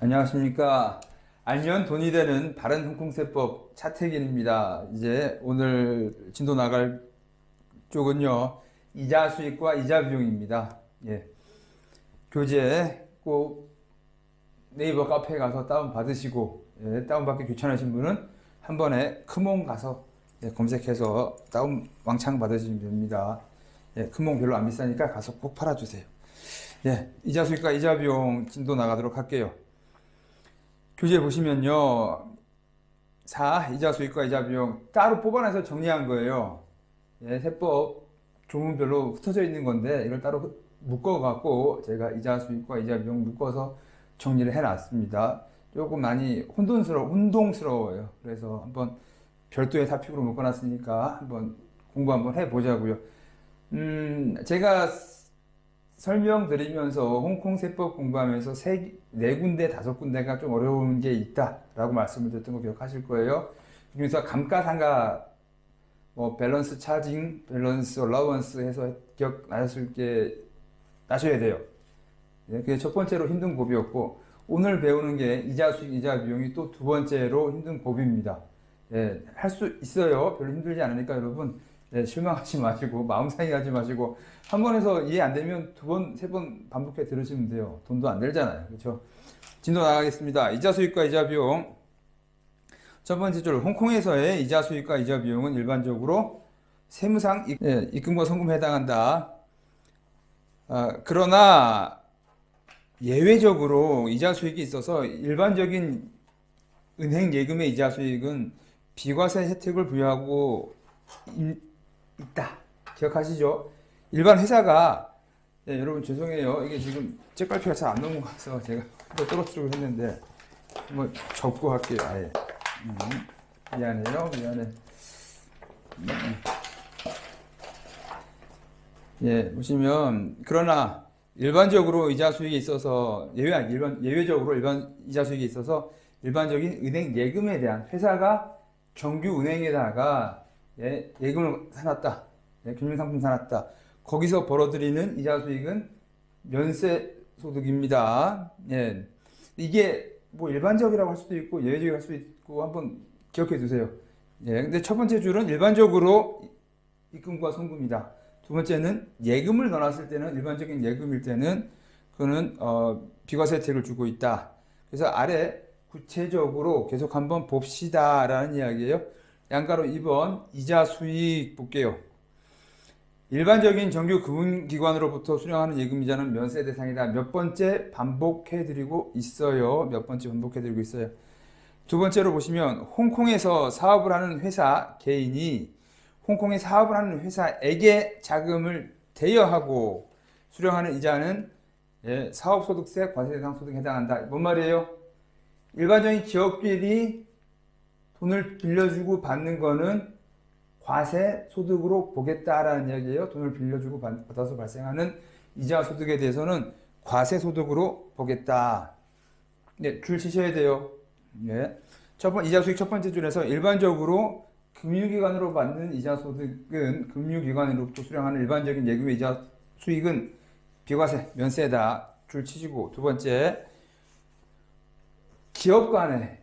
안녕하십니까. 알면 돈이 되는 바른 홍콩세법 차태길입니다. 이제 오늘 진도 나갈 쪽은요, 이자 수익과 이자 비용입니다. 예. 교재 꼭 네이버 카페에 가서 다운 받으시고, 예, 다운 받기 귀찮으신 분은 한 번에 크몽 가서 검색해서 다운 왕창 받으시면 됩니다. 예, 크몽 별로 안 비싸니까 가서 꼭 팔아주세요. 예, 이자 수익과 이자 비용 진도 나가도록 할게요. 교재 보시면요, 이자 수익과 이자 비용 따로 뽑아내서 정리한 거예요. 예, 세법 조문별로 흩어져 있는 건데 이걸 따로 묶어갖고 제가 이자 수익과 이자 비용 묶어서 정리를 해놨습니다. 조금 많이 혼동스러워요. 그래서 한번 별도의 타픽으로 묶어놨으니까 한번 공부 한번 해보자고요. 제가 설명드리면서 홍콩 세법 공부하면서 네 군데, 다섯 군데가 좀 어려운 게 있다라고 말씀을 드렸던 거 기억하실 거예요. 그래서 감가상가, 밸런스 차징, 밸런스 얼라원스 해서 나셔야 돼요. 예, 그게 첫 번째로 힘든 곱이었고, 오늘 배우는 게 이자 수익, 이자 비용이 또 두 번째로 힘든 곱입니다. 예, 할 수 있어요. 별로 힘들지 않으니까 여러분, 예, 실망하지 마시고, 마음 상해하지 마시고, 한 번 해서 이해 안 되면 두 번, 세 번 반복해 들으시면 돼요. 돈도 안 들잖아요. 그렇죠? 진도 나가겠습니다. 이자 수익과 이자 비용. 첫 번째 줄, 홍콩에서의 이자 수익과 이자 비용은 일반적으로 세무상 입금과 송금에 해당한다. 그러나 예외적으로 이자 수익이 있어서 일반적인 은행 예금의 이자 수익은 비과세 혜택을 부여하고 있다. 기억하시죠? 일반 회사가, 여러분 죄송해요. 이게 지금 책갈피가 잘 안 넘어가서 제가 떨어뜨리고 했는데 뭐 접고 할게요. 아예. 미안해요. 미안해. 예, 보시면 그러나 일반적으로 이자 수익이 있어서 예외적으로 일반 이자 수익이 있어서 일반적인 은행 예금에 대한 회사가 정규 은행에다가 예금을 사놨다. 금융상품 사놨다. 거기서 벌어들이는 이자 수익은 면세 소득입니다. 예. 이게 뭐 일반적이라고 할 수도 있고 예외적이라고 할 수도 있고 한번 기억해 두세요. 예. 근데 첫 번째 줄은 일반적으로 입금과 송금이다. 두 번째는 예금을 넣어놨을 때는 일반적인 예금일 때는 그거는 비과세 혜택을 주고 있다. 그래서 아래 구체적으로 계속 한번 봅시다라는 이야기예요. 양가로 2번 이자 수익 볼게요. 일반적인 정규 금융기관으로부터 수령하는 예금이자는 면세 대상이다. 몇 번째 반복해드리고 있어요. 몇 번째 반복해드리고 있어요. 두 번째로 보시면 홍콩에서 사업을 하는 회사, 개인이 홍콩에 사업을 하는 회사에게 자금을 대여하고 수령하는 이자는 사업소득세 과세대상 소득에 해당한다. 뭔 말이에요? 일반적인 기업들이 돈을 빌려주고 받는 거는 과세 소득으로 보겠다라는 이야기예요. 돈을 빌려주고 받아서 발생하는 이자 소득에 대해서는 과세 소득으로 보겠다. 네, 줄 치셔야 돼요. 네. 이자 수익 첫 번째 줄에서 일반적으로 금융기관으로 받는 이자 소득은 금융기관으로부터 수령하는 일반적인 예금의 이자 수익은 비과세 면세다. 줄 치시고 두 번째 기업 간에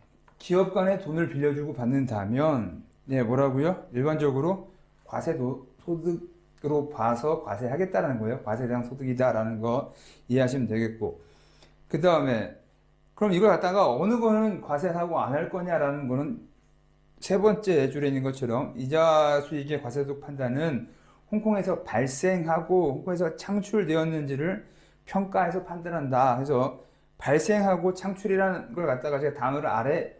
돈을 빌려주고 받는다면 뭐라고요? 일반적으로 과세 소득으로 봐서 과세하겠다라는 거예요. 과세 대상 소득이다라는 거 이해하시면 되겠고, 그 다음에 그럼 이걸 갖다가 어느 거는 과세하고 안 할 거냐라는 거는 세 번째 줄에 있는 것처럼 이자 수익의 과세 소득 판단은 홍콩에서 발생하고 홍콩에서 창출되었는지를 평가해서 판단한다. 그래서 발생하고 창출이라는 걸 갖다가 제가 단어를 아래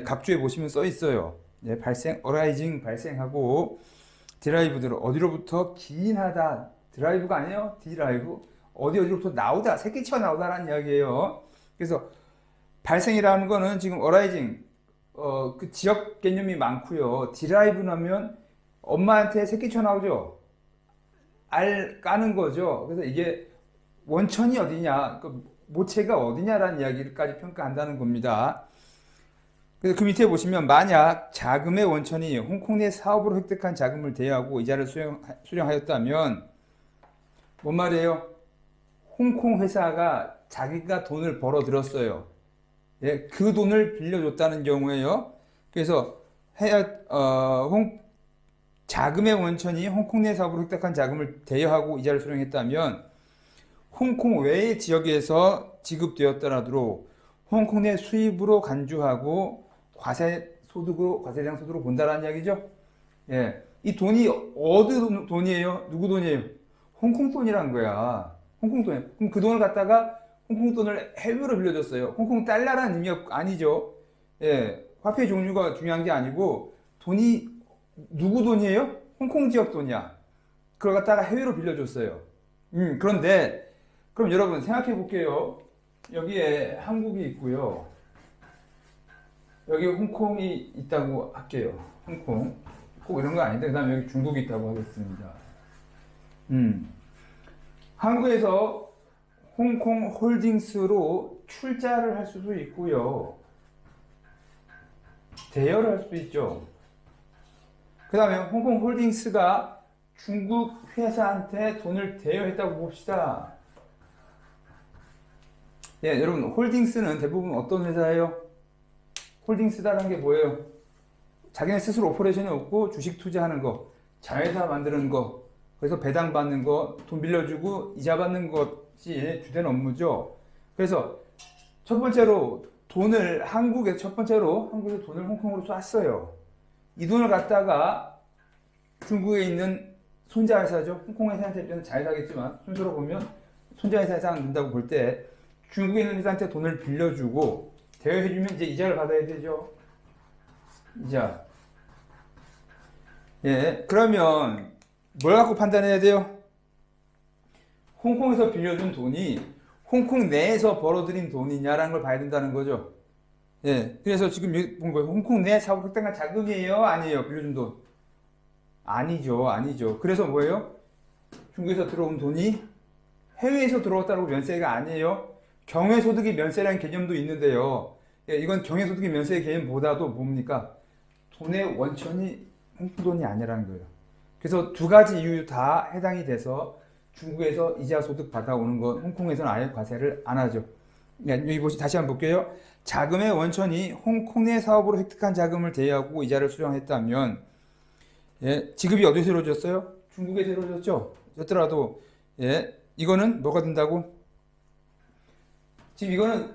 각주에 보시면 써 있어요. 어라이징 발생하고 드라이브대로 어디로부터 기인하다. 드라이브가 아니에요. 디라이브. 어디로부터 나오다. 새끼쳐 나오다라는 이야기예요. 그래서 발생이라는 거는 지금 어라이징 그 지역 개념이 많고요. 디라이브 하면 엄마한테 새끼쳐 나오죠. 알 까는 거죠. 그래서 이게 원천이 어디냐, 그 모체가 어디냐라는 이야기까지 평가한다는 겁니다. 그래서 그 밑에 보시면 만약 자금의 원천이 홍콩 내 사업으로 획득한 자금을 대여하고 이자를 수령하였다면 뭔 말이에요? 홍콩 회사가 자기가 돈을 벌어 들었어요. 예, 그 돈을 빌려줬다는 경우에요. 그래서 자금의 원천이 홍콩 내 사업으로 획득한 자금을 대여하고 이자를 수령했다면 홍콩 외의 지역에서 지급되었더라도 홍콩 내 수입으로 간주하고 과세대상 소득으로 본다라는 이야기죠. 예, 이 돈이 어디 돈이에요? 누구 돈이에요? 홍콩 돈이란 거야. 홍콩 돈. 그럼 그 돈을 갖다가 홍콩 돈을 해외로 빌려줬어요. 홍콩 달러라는 의미 아니죠. 예, 화폐 종류가 중요한 게 아니고 돈이 누구 돈이에요? 홍콩 지역 돈이야. 그걸 갖다가 해외로 빌려줬어요. 그런데 그럼 여러분 생각해 볼게요. 여기에 한국이 있고요. 여기 홍콩이 있다고 할게요. 홍콩. 꼭 이런 거 아닌데, 그 다음에 여기 중국이 있다고 하겠습니다. 한국에서 홍콩 홀딩스로 출자를 할 수도 있고요. 대여를 할 수도 있죠. 그 다음에 홍콩 홀딩스가 중국 회사한테 돈을 대여했다고 봅시다. 예, 여러분, 홀딩스는 대부분 어떤 회사예요? 홀딩스다라는 게 뭐예요? 자기네 스스로 오퍼레이션이 없고 주식 투자하는 거, 자회사 만드는 거, 그래서 배당 받는 거, 돈 빌려주고 이자 받는 것이 주된 업무죠. 그래서 첫 번째로 한국에서 돈을 홍콩으로 쐈어요. 이 돈을 갖다가 중국에 있는 손자회사죠. 홍콩 회사한테 입장은 자회사겠지만 순서로 보면 손자회사에서 한다고 볼 때 중국에 있는 회사한테 돈을 빌려주고 대여해주면 이제 이자를 받아야 되죠. 이자. 예, 그러면 뭘 갖고 판단해야 돼요? 홍콩에서 빌려준 돈이 홍콩 내에서 벌어들인 돈이냐라는 걸 봐야 된다는 거죠. 예, 그래서 지금 여기 본 거예요. 홍콩 내 사업 획득한 자금이에요? 아니에요? 빌려준 돈? 아니죠. 그래서 뭐예요? 중국에서 들어온 돈이 해외에서 들어왔다고 면세가 아니에요. 경외소득이 면세라는 개념도 있는데요. 예, 이건 경외소득의 면세 개념보다도 뭡니까? 돈의 원천이 홍콩 돈이 아니라는 거예요. 그래서 두 가지 이유 다 해당이 돼서 중국에서 이자 소득 받아오는 건 홍콩에서는 아예 과세를 안 하죠. 네, 여기 다시 한번 볼게요. 자금의 원천이 홍콩 내 사업으로 획득한 자금을 대여하고 이자를 수령했다면, 예, 지급이 어디서 이루어졌어요? 중국에서 이루어졌죠. 였더라도, 예, 이거는 뭐가 된다고? 지금 이거는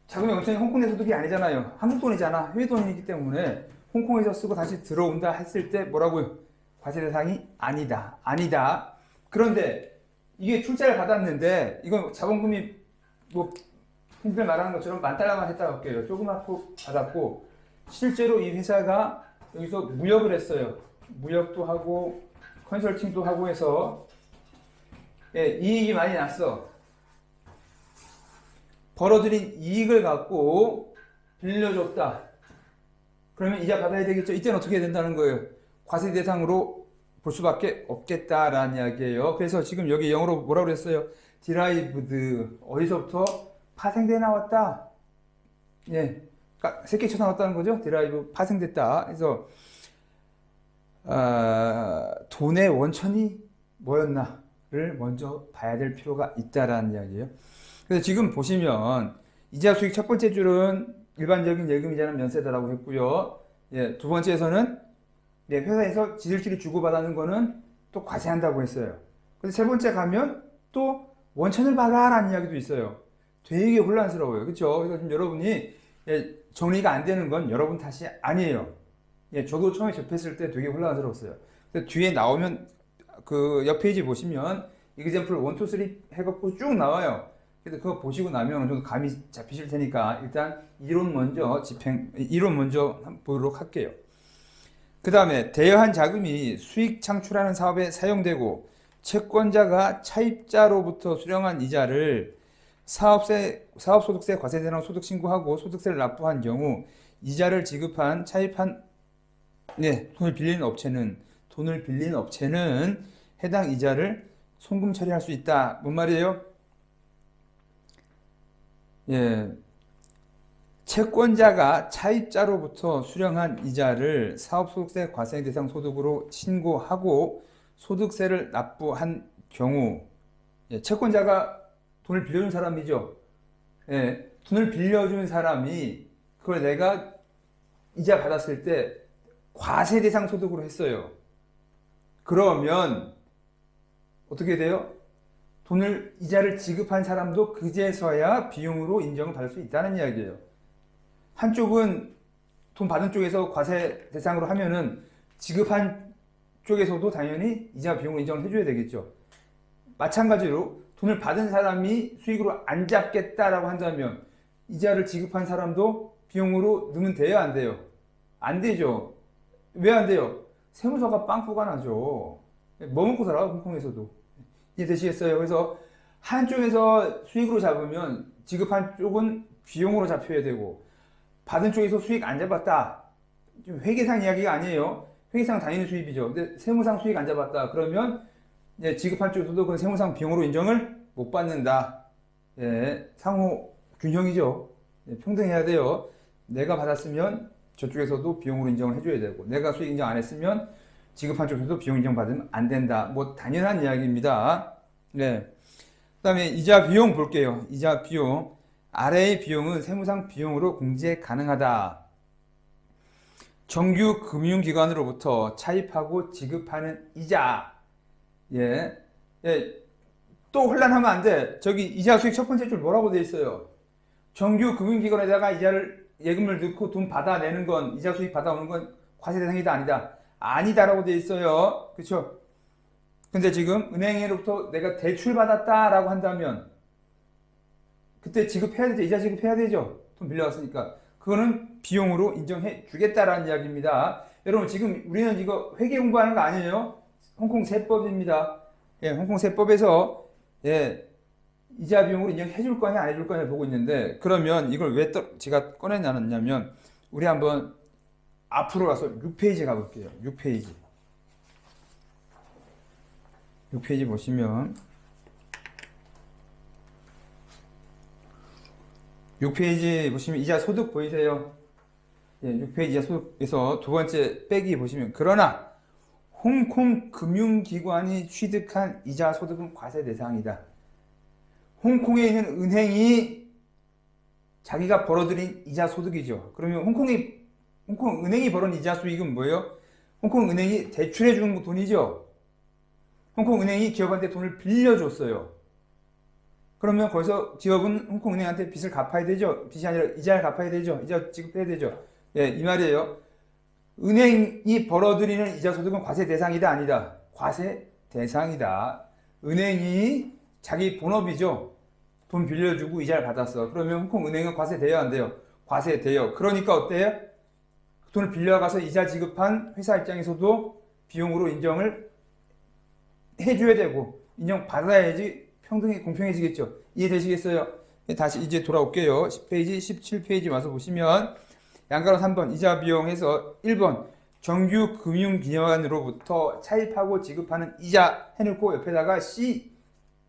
자금의 원천이 홍콩 내 소득이 아니잖아요. 한국 돈이잖아. 해외 돈이기 때문에 홍콩에서 쓰고 다시 들어온다 했을 때 뭐라고요? 과세 대상이 아니다. 그런데 이게 출자를 받았는데 이건 자본금이 뭐 흔히들 말하는 것처럼 10,000달러만 했다고 할게요. 조그맣고 받았고 실제로 이 회사가 여기서 무역을 했어요. 무역도 하고 컨설팅도 하고 해서, 예, 이익이 많이 났어. 벌어들인 이익을 갖고 빌려줬다. 그러면 이자 받아야 되겠죠. 이때는 어떻게 해야 된다는 거예요? 과세 대상으로 볼 수밖에 없겠다라는 이야기예요. 그래서 지금 여기 영어로 뭐라고 그랬어요? derived. 어디서부터? 파생돼 나왔다. 예, 새끼 쳐 나왔다는 거죠. derive, 파생됐다. 그래서 돈의 원천이 뭐였나를 먼저 봐야 될 필요가 있다라는 이야기예요. 그래서 지금 보시면 이자 수익 첫 번째 줄은 일반적인 예금 이자는 면세다라고 했고요. 예, 두 번째에서는, 예, 회사에서 지들끼리 주고받는 거는 또 과세한다고 했어요. 그래서 세 번째 가면 또 원천을 봐라라는 이야기도 있어요. 되게 혼란스러워요. 그렇죠? 그래서 지금 여러분이, 예, 정리가 안 되는 건 여러분 탓이 아니에요. 예, 저도 처음에 접했을 때 되게 혼란스러웠어요. 그래서 뒤에 나오면 그 옆 페이지 보시면 example 1, 2, 3 해갖고 쭉 나와요. 그래서 그거 보시고 나면 어느 정도 감이 잡히실 테니까 일단 이론 먼저 보도록 할게요. 그 다음에 대여한 자금이 수익 창출하는 사업에 사용되고 채권자가 차입자로부터 수령한 이자를 사업소득세 과세대상 소득 신고하고 소득세를 납부한 경우 이자를 지급한 차입한, 네, 돈을 빌리는 업체는 해당 이자를 송금 처리할 수 있다. 뭔 말이에요? 예, 채권자가 차입자로부터 수령한 이자를 사업소득세 과세대상 소득으로 신고하고 소득세를 납부한 경우, 예, 채권자가 돈을 빌려준 사람이죠. 예, 돈을 빌려준 사람이 그걸 내가 이자 받았을 때 과세 대상 소득으로 했어요. 그러면 어떻게 돼요? 이자를 지급한 사람도 그제서야 비용으로 인정을 받을 수 있다는 이야기예요. 한쪽은 돈 받은 쪽에서 과세 대상으로 하면은 지급한 쪽에서도 당연히 이자 비용을 인정을 해줘야 되겠죠. 마찬가지로 돈을 받은 사람이 수익으로 안 잡겠다라고 한다면 이자를 지급한 사람도 비용으로 넣으면 돼요, 안 돼요? 안 되죠. 왜 안 돼요? 세무서가 빵꾸가 나죠. 뭐 먹고 살아, 홍콩에서도. 이해되시겠어요? 그래서 한쪽에서 수익으로 잡으면 지급한 쪽은 비용으로 잡혀야 되고, 받은 쪽에서 수익 안 잡았다. 회계상 이야기가 아니에요. 회계상 당연히 수입이죠. 근데 세무상 수익 안 잡았다. 그러면 지급한 쪽에서도 그 세무상 비용으로 인정을 못 받는다. 예, 상호 균형이죠. 예, 평등해야 돼요. 내가 받았으면 저쪽에서도 비용으로 인정을 해줘야 되고, 내가 수익 인정 안 했으면 지급한 쪽에서도 비용 인정 받으면 안 된다. 뭐 당연한 이야기입니다. 네. 그 다음에 이자 비용 볼게요. 이자 비용. 아래의 비용은 세무상 비용으로 공제 가능하다. 정규 금융기관으로부터 차입하고 지급하는 이자. 예. 예. 또 혼란하면 안 돼. 저기 이자 수익 첫 번째 줄 뭐라고 돼 있어요? 정규 금융기관에다가 예금을 넣고 돈 받아내는 건, 이자 수익 받아오는 건 과세 대상이다, 아니다? 아니다라고 돼 있어요. 그쵸? 근데 지금 은행으로부터 내가 대출 받았다라고 한다면 그때 지급해야 되죠. 이자 지급해야 되죠. 돈 빌려왔으니까. 그거는 비용으로 인정해 주겠다라는 이야기입니다. 여러분, 지금 우리는 이거 회계 공부하는 거 아니에요? 홍콩 세법입니다. 예, 홍콩 세법에서 예, 이자 비용으로 인정해 줄 거냐 안 해줄 거냐 보고 있는데, 그러면 이걸 왜 제가 꺼내놨냐면, 우리 한번 앞으로 가서 6페이지 가볼게요. 6페이지. 6페이지 보시면 6페이지 보시면 이자 소득 보이세요? 예, 6페이지 이자 소득에서 두 번째 빼기 보시면, 그러나 홍콩 금융기관이 취득한 이자 소득은 과세 대상이다. 홍콩에 있는 은행이 자기가 벌어들인 이자 소득이죠. 그러면 홍콩 은행이 벌은 이자 수익은 뭐예요? 홍콩 은행이 대출해 준 돈이죠. 홍콩 은행이 기업한테 돈을 빌려줬어요. 그러면 거기서 기업은 홍콩 은행한테 빚을 갚아야 되죠. 빚이 아니라 이자를 갚아야 되죠. 이자 지급해야 되죠. 예, 이 말이에요. 은행이 벌어들이는 이자 소득은 과세 대상이다, 아니다? 과세 대상이다. 은행이 자기 본업이죠. 돈 빌려주고 이자를 받았어. 그러면 홍콩 은행은 과세돼요, 안 돼요? 과세돼요. 그러니까 어때요? 돈을 빌려가서 이자 지급한 회사 입장에서도 비용으로 인정을 해줘야 되고, 인정받아야지 평등히 공평해지겠죠. 이해되시겠어요? 다시 이제 돌아올게요. 10페이지, 17페이지 와서 보시면 양가로 3번 이자 비용에서 1번 정규 금융기관으로부터 차입하고 지급하는 이자 해놓고 옆에다가 C,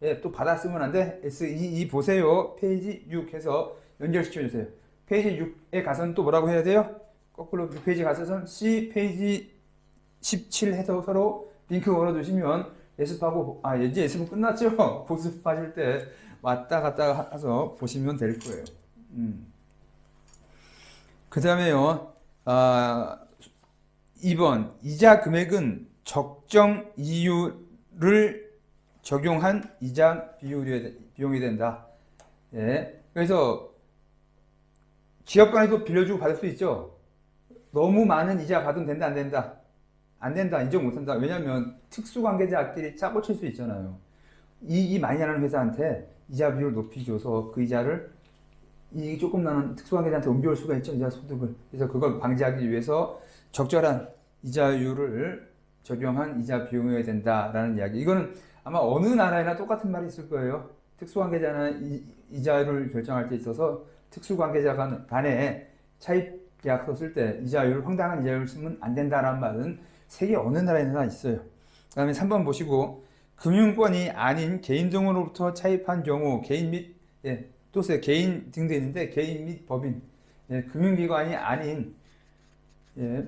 예, 또 받았으면 안 돼. SEE 보세요. 페이지 6 해서 연결시켜주세요. 페이지 6에 가서는 또 뭐라고 해야 돼요? 거꾸로 6페이지 가서는 C 페이지 17 해서 서로 링크 걸어두시면 예습하고, 이제 예습은 끝났죠? 보습하실 때 왔다 갔다 해서 보시면 될 거예요. 그 다음에요, 2번, 이자 금액은 적정 이율을 적용한 이자 비용이 된다. 예. 그래서 기업 간에도 빌려주고 받을 수 있죠? 너무 많은 이자 받으면 된다, 안 된다? 안 된다, 인정 못 한다. 왜냐면 특수관계자끼리 짜고 칠 수 있잖아요. 이익이 많이 나는 회사한테 이자 비율을 높이 줘서 그 이자를 이익이 조금 나는 특수관계자한테 옮겨올 수가 있죠, 이자 소득을. 그래서 그걸 방지하기 위해서 적절한 이자율을 적용한 이자 비용이어야 된다라는 이야기. 이거는 아마 어느 나라에나 똑같은 말이 있을 거예요. 특수관계자는 이자율을 결정할 때 있어서 특수관계자 간에 차입 계약서 쓸 때 이자율, 황당한 이자율을 쓰면 안 된다라는 말은 세계 어느 나라에나 있어요. 그 다음에 3번 보시고, 금융권이 아닌 개인 등으로부터 차입한 경우, 개인 및, 예, 또 써요. 개인 등도 있는데, 개인 및 법인, 예, 금융기관이 아닌, 예,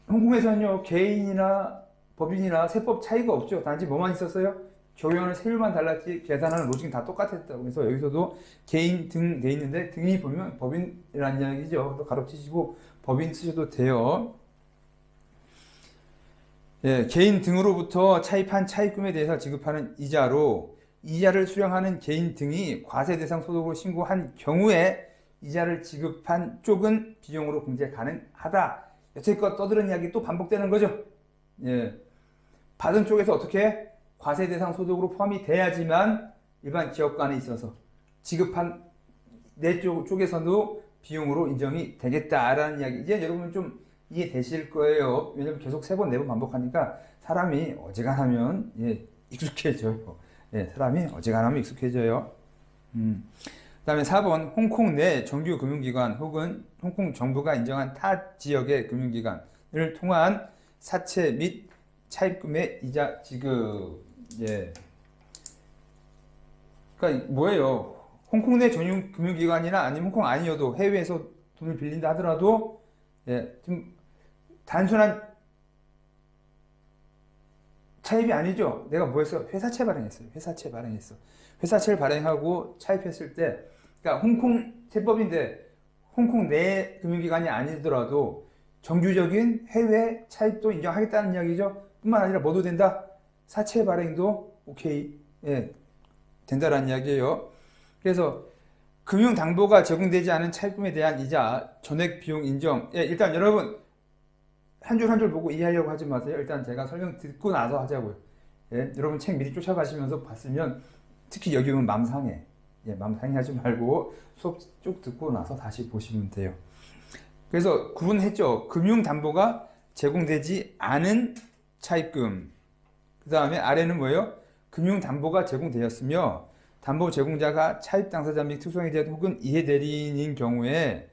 홍콩에서는요, 개인이나 법인이나 세법 차이가 없죠. 단지 뭐만 있었어요? 적용하는 세율만 달랐지 계산하는 로직은 다 똑같았다고. 그래서 여기서도 개인 등 돼 있는데 등이 보면 법인이라는 이야기죠. 또 가로치시고 법인 쓰셔도 돼요. 예, 개인 등으로부터 차입한 차입금에 대해서 지급하는 이자로 이자를 수령하는 개인 등이 과세 대상 소득으로 신고한 경우에 이자를 지급한 쪽은 비용으로 공제 가능하다. 여태껏 떠들은 이야기 또 반복되는 거죠. 예, 받은 쪽에서 어떻게 과세 대상 소득으로 포함이 돼야지만 일반 기업관에 있어서 지급한 내 쪽에서도 비용으로 인정이 되겠다라는 이야기. 이제 여러분 좀 이해되실 거예요. 왜냐면 계속 3번, 4번 반복하니까 사람이 어지간하면 익숙해져요. 사람이 어지간하면 익숙해져요. 그다음에 4번 홍콩 내 정규 금융기관 혹은 홍콩 정부가 인정한 타 지역의 금융기관을 통한 사채 및 차입금의 이자 지급. 그러니까 뭐예요? 홍콩 내 전용 금융기관이나 아니면 홍콩 아니어도 해외에서 돈을 빌린다 하더라도 좀 단순한 차입이 아니죠. 내가 뭐 했어? 회사채 발행했어요. 회사채 발행했어. 회사채를 발행하고 차입했을 때, 그러니까 홍콩 세법인데 홍콩 내 금융기관이 아니더라도 정규적인 해외 차입도 인정하겠다는 이야기죠. 뿐만 아니라 뭐도 된다? 사채 발행도 오케이 된다라는 이야기예요. 그래서 금융담보가 제공되지 않은 차입금에 대한 이자, 전액 비용 인정. 일단 여러분 한 줄 한 줄 보고 이해하려고 하지 마세요. 일단 제가 설명 듣고 나서 하자고요. 여러분 책 미리 쫓아가시면서 봤으면 특히 여기 오면 맘 상해. 맘 상해하지 말고 수업 쭉 듣고 나서 다시 보시면 돼요. 그래서 구분했죠. 금융담보가 제공되지 않은 차입금. 그 다음에 아래는 뭐예요? 금융담보가 제공되었으며 담보 제공자가 차입 당사자 및 특수성에 대한 혹은 이해대리인인 경우에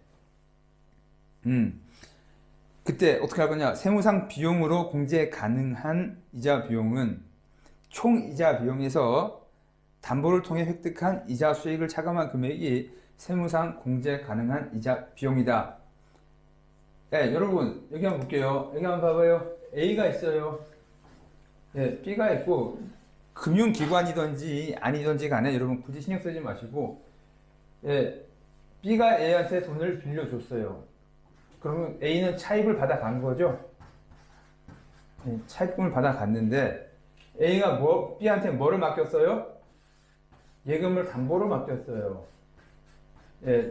그때 어떻게 할 거냐? 세무상 비용으로 공제 가능한 이자 비용은 총 이자 비용에서 담보를 통해 획득한 이자 수익을 차감한 금액이 세무상 공제 가능한 이자 비용이다. 여러분 여기 한번 볼게요. 여기 한번 봐봐요. A가 있어요. B가 있고 금융기관이든지 아니든지 간에 여러분 굳이 신경 쓰지 마시고 B가 A한테 돈을 빌려줬어요. 그러면 A는 차입을 받아간 거죠. 차입금을 받아갔는데 A가 B한테 뭐를 맡겼어요? 예금을 담보로 맡겼어요.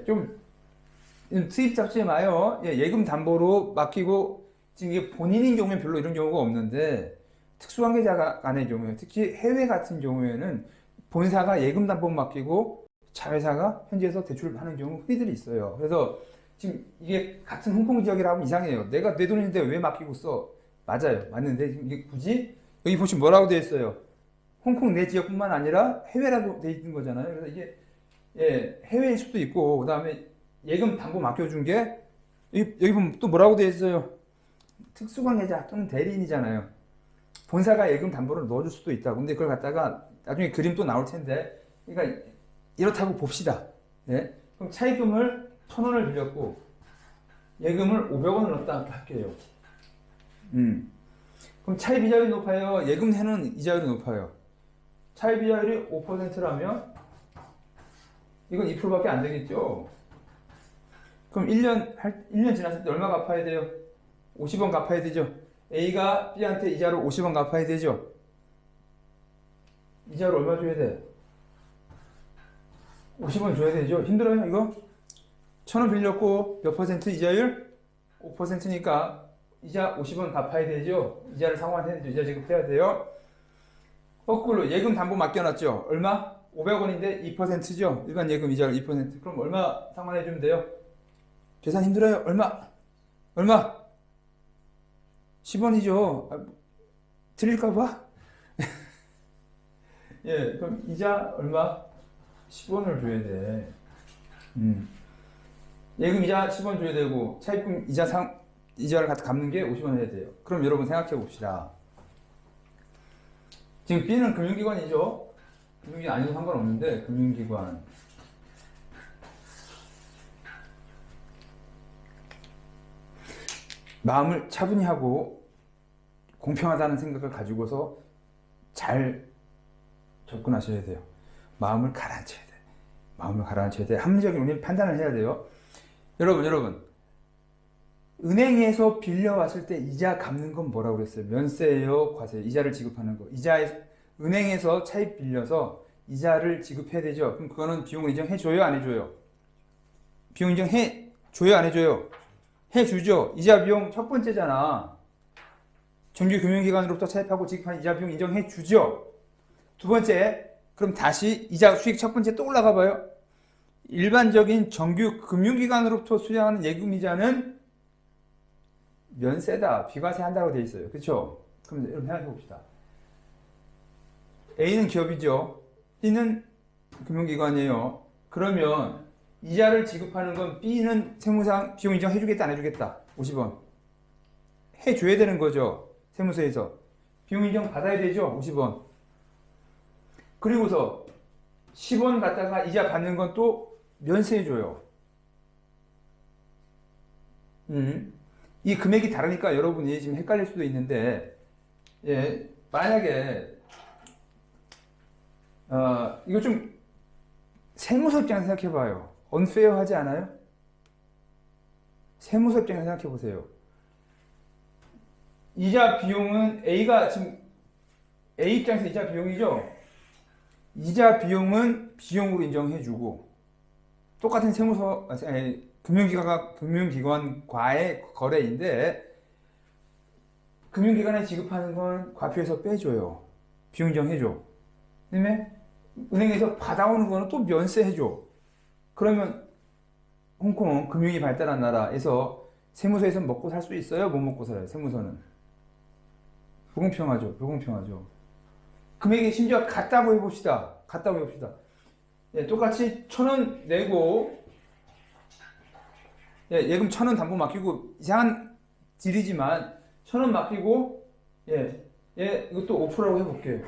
좀 수입 잡지 마요. 예금 담보로 맡기고 지금 이게 본인인 경우엔 별로 이런 경우가 없는데 특수관계자 간의 경우에 특히 해외 같은 경우에는 본사가 예금 담보 맡기고 자회사가 현지에서 대출하는 경우 흔히들 있어요. 그래서 지금 이게 같은 홍콩 지역이라 하면 이상해요. 내가 내 돈인데 왜 맡기고 써? 맞아요. 맞는데 지금 이게 굳이 여기 보시면 뭐라고 되어 있어요? 홍콩 내 지역뿐만 아니라 해외라고 되어 있는 거잖아요. 그래서 이게 해외일 수도 있고 그 다음에 예금 담보 맡겨준 게 여기 보면 또 뭐라고 되어 있어요? 특수관계자 또는 대리인이잖아요. 본사가 예금 담보를 넣어줄 수도 있다. 근데 그걸 갖다가 나중에 그림 또 나올 텐데, 그러니까 이렇다고 봅시다. 그럼 차입금을 1,000원을 빌렸고 예금을 500원을 넣었다 할게요. 그럼 차입 이자율이 높아요? 예금 내는 이자율이 높아요? 차입 이자율이 5%라면 이건 2%밖에 안 되겠죠. 그럼 1년 지났을 때 얼마 갚아야 돼요? 50원 갚아야 되죠. A가 B한테 이자로 50원 갚아야 되죠. 이자로 얼마 줘야 돼? 50원 줘야 되죠. 힘들어요 이거? 1,000원 빌렸고 몇 퍼센트 이자율? 5%니까 이자 50원 갚아야 되죠. 이자를 상환해야 되죠. 이자 지급해야 돼요. 거꾸로 예금 담보 맡겨놨죠. 얼마? 500원인데 2%죠. 일반 예금 이자를 2%. 그럼 얼마 상환해주면 돼요? 계산 힘들어요. 얼마? 10원이죠. 드릴까봐? 그럼 이자 얼마? 10원을 줘야 돼. 예금 이자 10원 줘야 되고 차입금 이자를 갖다 갚는 게 50원 해야 돼요. 그럼 여러분 생각해 봅시다. 지금 B는 금융기관이죠. 금융기관 아니어도 상관없는데 금융기관. 마음을 차분히 하고 공평하다는 생각을 가지고서 잘 접근하셔야 돼요. 마음을 가라앉혀야 돼. 마음을 가라앉혀야 돼. 합리적인 우리는 판단을 해야 돼요. 여러분. 은행에서 빌려왔을 때 이자 갚는 건 뭐라고 그랬어요? 면세예요, 과세예요? 이자를 지급하는 거. 은행에서 차입 빌려서 이자를 지급해야 되죠. 그럼 그거는 비용을 인정해줘요, 안 해줘요? 비용 인정해줘요, 안 해줘요? 해주죠. 이자 비용 첫 번째잖아. 정규 금융기관으로부터 차입하고 지급한 이자 비용 인정해주죠. 두 번째, 그럼 다시 이자 수익 첫 번째 또 올라가 봐요. 일반적인 정규 금융기관으로부터 수령하는 예금이자는 면세다, 비과세 한다고 되어 있어요. 그렇죠? 그럼 여러분 생각해 봅시다. A는 기업이죠. B는 금융기관이에요. 그러면 이자를 지급하는 건 B는 세무상 비용 인정 해주겠다, 안 해주겠다? 50원. 해줘야 되는 거죠. 세무서에서. 비용 인정 받아야 되죠. 50원. 그리고서 10원 갖다가 이자 받는 건 또 면세해줘요. 이 금액이 다르니까 여러분이 지금 헷갈릴 수도 있는데, 예, 만약에, 이거 좀 세무서 입장에서 생각해 봐요. 언페어 하지 않아요? 세무서 입장에서 생각해 보세요. 이자 비용은 A가 지금 A 입장에서 이자 비용이죠? 이자 비용은 비용으로 인정해주고 똑같은 세무서 금융기관과의 거래인데 금융기관에 지급하는 건 과표에서 빼줘요. 비용 인정해줘. 그다음에 은행에서 받아오는 거는 또 면세해줘. 그러면 홍콩은 금융이 발달한 나라에서 세무서에서 먹고 살 수 있어요? 못 먹고 살아요? 세무서는 불공평하죠. 금액이 심지어 같다고 해봅시다. 예, 똑같이 1,000원 내고 예, 예금 1,000원 담보 맡기고 이상한 딜이지만 1,000원 맡기고 이것도 5%라고 해볼게요.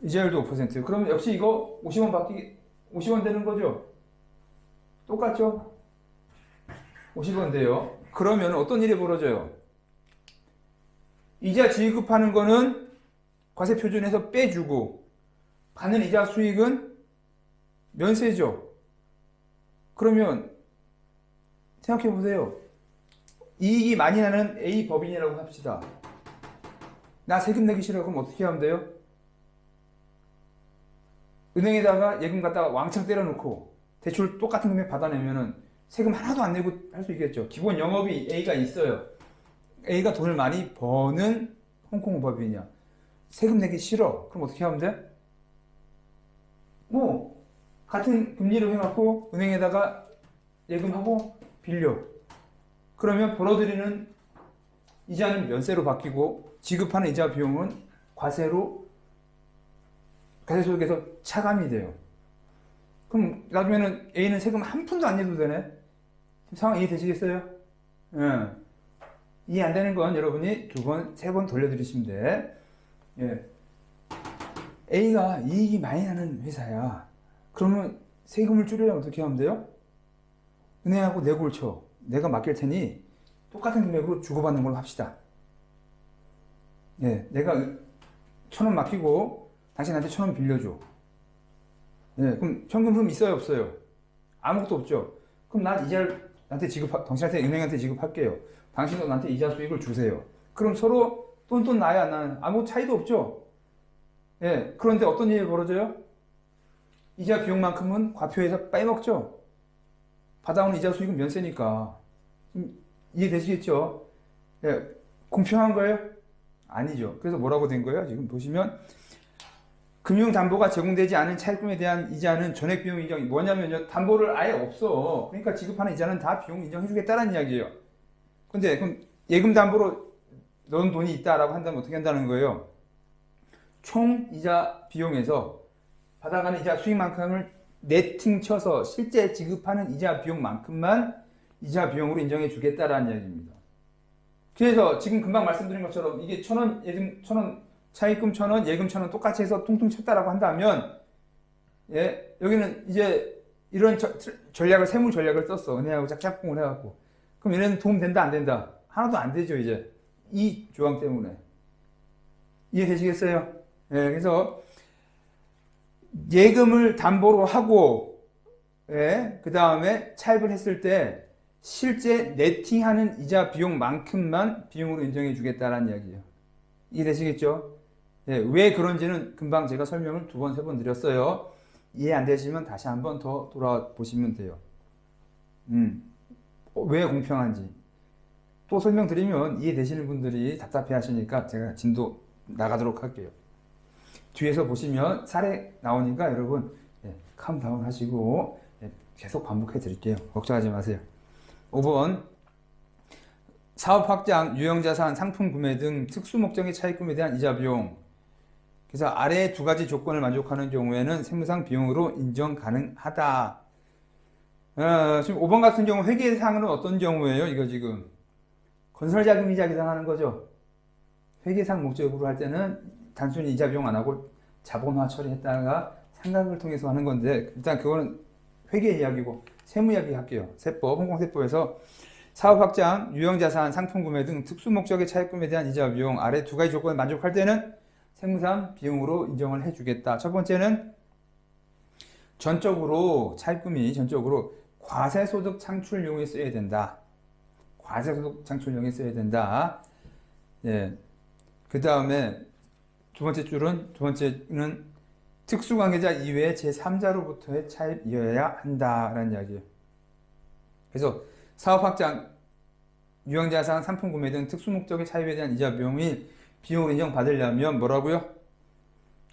이자율도 5%. 그러면 역시 이거 50원 되는 거죠? 똑같죠? 50원 돼요. 그러면 어떤 일이 벌어져요? 이자 지급하는 거는 과세 표준에서 빼주고 받는 이자 수익은 면세죠. 그러면 생각해 보세요. 이익이 많이 나는 A 법인이라고 합시다. 나 세금 내기 싫어. 그럼 어떻게 하면 돼요? 은행에다가 예금 갖다가 왕창 때려놓고 대출 똑같은 금액 받아내면은 세금 하나도 안 내고 할 수 있겠죠. 기본 영업이 A가 있어요. A가 돈을 많이 버는 홍콩 법인이야. 세금 내기 싫어. 그럼 어떻게 하면 돼? 뭐 같은 금리로 해갖고 은행에다가 예금하고 빌려. 그러면 벌어들이는 이자는 면세로 바뀌고 지급하는 이자 비용은 과세로 과세 소득에서 차감이 돼요. 그럼 나중에는 A는 세금 한 푼도 안 내도 되네? 상황 이해되시겠어요? 예. 이해 안 되는 건 여러분이 2번, 3번 돌려드리시면 돼. 예. A가 이익이 많이 나는 회사야. 그러면 세금을 줄이려면 어떻게 하면 돼요? 은행하고 내고를 쳐. 내가 맡길 테니 똑같은 금액으로 주고받는 걸로 합시다. 예, 내가 1,000원 맡기고 당신한테 1,000원 빌려줘. 예, 그럼 현금흐름 있어요, 없어요? 아무것도 없죠. 그럼 난 이자를 당신한테 은행한테 지급할게요. 당신도 나한테 이자 수익을 주세요. 그럼 서로 돈 나야 안 나는 아무 차이도 없죠. 예, 그런데 어떤 일이 벌어져요? 이자 비용만큼은 과표에서 빼먹죠. 받아오는 이자 수익은 면세니까. 이해되시겠죠? 예, 공평한 거예요? 아니죠. 그래서 뭐라고 된 거예요? 지금 보시면 금융담보가 제공되지 않은 차입금에 대한 이자는 전액 비용 인정이 뭐냐면요. 담보를 아예 없어. 그러니까 지급하는 이자는 다 비용 인정해주겠다는 이야기예요. 근데 그럼 예금 담보로 넣은 돈이 있다라고 한다면 어떻게 한다는 거예요? 총 이자 비용에서 받아가는 이자 수익만큼을 네팅 쳐서 실제 지급하는 이자 비용만큼만 이자 비용으로 인정해 주겠다라는 이야기입니다. 그래서 지금 금방 말씀드린 것처럼 이게 1,000원 예금 1,000원 차입금 1,000원 예금 1,000원 똑같이 해서 퉁퉁 쳤다라고 한다면 예, 여기는 이제 이런 전략을 세무 전략을 썼어. 은행하고 짝짝꿍을 해갖고 그럼 얘네는 도움 된다 안 된다? 하나도 안 되죠. 이제 이 조항 때문에 이해되시겠어요? 예, 그래서 예금을 담보로 하고, 예, 그 다음에 차입을 했을 때 실제 네팅하는 이자 비용만큼만 비용으로 인정해 주겠다라는 이야기예요. 이해되시겠죠? 예, 왜 그런지는 금방 제가 설명을 두 번, 세 번 드렸어요. 이해 안 되시면 다시 한번 더 돌아보시면 돼요. 왜 공평한지. 또 설명드리면 이해되시는 분들이 답답해 하시니까 제가 진도 나가도록 할게요. 뒤에서 보시면 사례 나오니까 여러분, 예, 캄다운 하시고, 예, 계속 반복해 드릴게요. 걱정하지 마세요. 5번. 사업 확장, 유형자산, 상품 구매 등 특수 목적의 차입금에 대한 이자 비용. 그래서 아래 두 가지 조건을 만족하는 경우에는 세무상 비용으로 인정 가능하다. 지금 5번 같은 경우 회계사항은 어떤 경우예요? 이거 지금 건설자금이자 계산하는 거죠. 회계상 목적으로 할 때는 단순히 이자 비용 안 하고 자본화 처리했다가 상각을 통해서 하는 건데, 일단 그거는 회계 이야기고 세무 이야기 할게요. 세법, 홍콩세법에서 사업 확장, 유형자산, 상품 구매 등 특수 목적의 차입금에 대한 이자 비용 아래 두 가지 조건을 만족할 때는 세무상 비용으로 인정을 해주겠다. 첫 번째는 차입금이 전적으로 과세소득 창출용에 써야 된다. 과세소득 창출용에 써야 된다. 예. 그 다음에 두 번째는 특수관계자 이외의 제3자로부터의 차입이어야 한다라는 이야기예요. 그래서 사업 확장, 유형자산, 상품 구매 등 특수목적의 차입에 대한 이자 비용이 비용으로 인정받으려면 뭐라고요?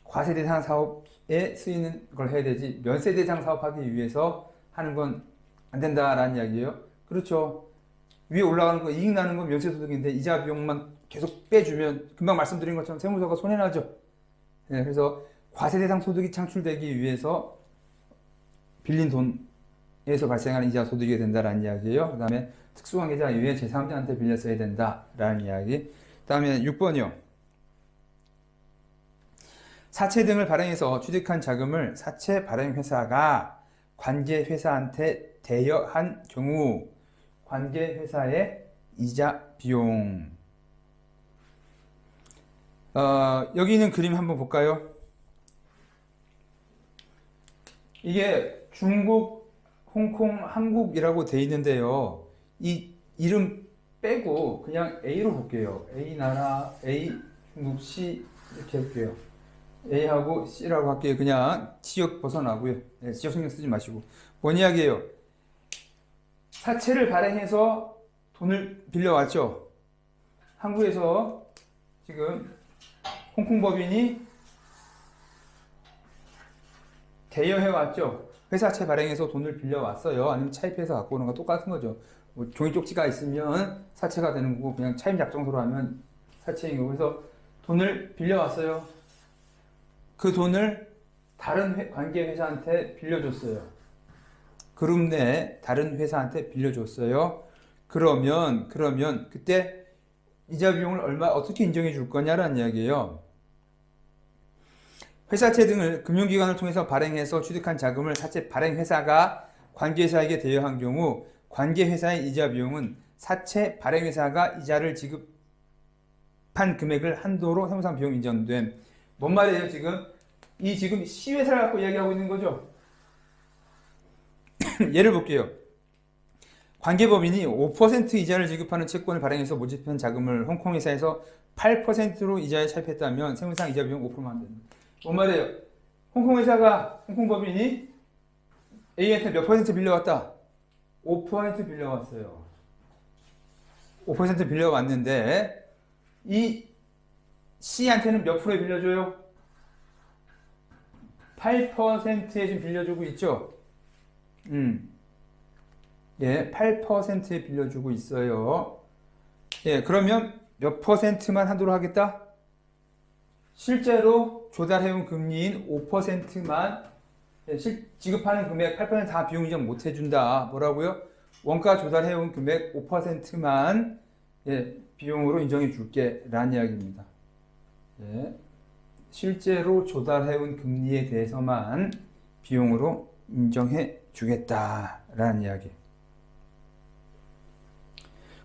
과세 대상 사업에 쓰이는 걸 해야 되지, 면세 대상 사업하기 위해서 하는 건 안 된다라는 이야기예요. 그렇죠. 위에 올라가는 거, 이익 나는 건 면세 소득인데 이자 비용만 계속 빼주면 금방 말씀드린 것처럼 세무서가 손해나죠. 네, 그래서 과세 대상 소득이 창출되기 위해서 빌린 돈에서 발생하는 이자 소득이 된다라는 이야기예요. 그 다음에 특수관계자 이외에 제3자한테 빌려 써야 된다라는 이야기. 그 다음에 6번이요. 사채 등을 발행해서 취득한 자금을 사채 발행회사가 관계회사한테 대여한 경우 관계회사의 이자 비용. 여기 있는 그림 한번 볼까요? 이게 중국, 홍콩, 한국이라고 돼 있는데요. 이 이름 빼고 그냥 A로 볼게요. A 나라, A 중국, C 이렇게 할게요. A하고 C라고 할게요. 그냥 지역 벗어나고요. 네, 지역 신경 쓰지 마시고. 뭔 이야기예요? 사채를 발행해서 돈을 빌려왔죠. 한국에서 지금 홍콩 법인이 대여해왔죠. 회사채 발행해서 돈을 빌려왔어요. 아니면 차입해서 갖고 오는 거 똑같은 거죠. 뭐 종이 쪽지가 있으면 사채가 되는 거고, 그냥 차입 약정서로 하면 사채인 거고. 그래서 돈을 빌려왔어요. 그 돈을 다른 관계 회사한테 빌려줬어요. 그룹 내 다른 회사한테 빌려줬어요. 그러면 그때 이자 비용을 어떻게 인정해 줄 거냐라는 이야기예요. 회사채 등을 금융기관을 통해서 발행해서 취득한 자금을 사채 발행회사가 관계회사에게 대여한 경우 관계회사의 이자 비용은 사채 발행회사가 이자를 지급한 금액을 한도로 세무상 비용 인정됨. 뭔 말이에요? 지금 C회사를 갖고 이야기하고 있는 거죠. 예를 볼게요. 관계법인이 5% 이자를 지급하는 채권을 발행해서 모집한 자금을 홍콩회사에서 8%로 이자에 차입했다면 세무상 이자 비용 5%만 됩니다. 뭔 말이에요? 홍콩법인이 A한테 몇 퍼센트 빌려왔다? 5% 빌려왔어요. 5% 빌려왔는데 이 C한테는 몇 프로에 빌려줘요? 8%에 지금 빌려주고 있죠? 예, 8%에 빌려주고 있어요. 예, 그러면 몇 퍼센트만 하도록 하겠다? 실제로 조달해온 금리인 5%만 지급하는 금액 8% 다 비용 인정 못 해준다. 뭐라고요? 원가 조달해온 금액 5%만 비용으로 인정해 줄게 라는 이야기입니다. 예, 실제로 조달해온 금리에 대해서만 비용으로 인정해 주겠다라는 이야기.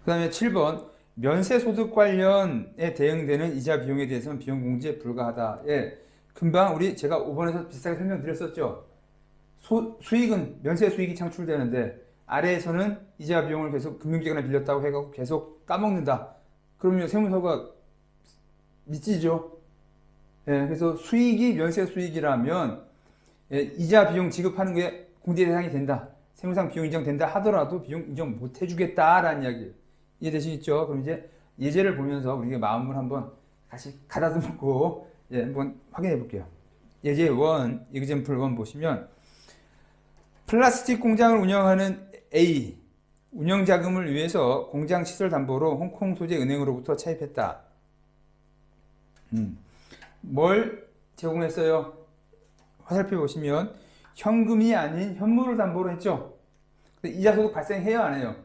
그 다음에 7번 면세소득 관련에 대응되는 이자 비용에 대해서는 비용 공제에 불과하다. 예, 금방 제가 5번에서 비슷하게 설명드렸었죠. 수익은 면세 수익이 창출되는데 아래에서는 이자 비용을 계속 금융기관에 빌렸다고 해갖고 계속 까먹는다. 그러면 세무서가 미치죠. 예, 그래서 수익이 면세 수익이라면 이자 비용 지급하는 게 공제 대상이 된다. 세무상 비용 인정된다 하더라도 비용 인정 못 해주겠다라는 이야기예요. 이해되시겠죠? 그럼 이제 예제를 보면서 우리가 마음을 한번 다시 가다듬고 한번 확인해 볼게요. 예제 1, example 1 보시면 플라스틱 공장을 운영하는 A, 운영자금을 위해서 공장 시설 담보로 홍콩 소재 은행으로부터 차입했다. 뭘 제공했어요? 화살표 보시면 현금이 아닌 현물을 담보로 했죠. 이자 소득 발생해요, 안 해요?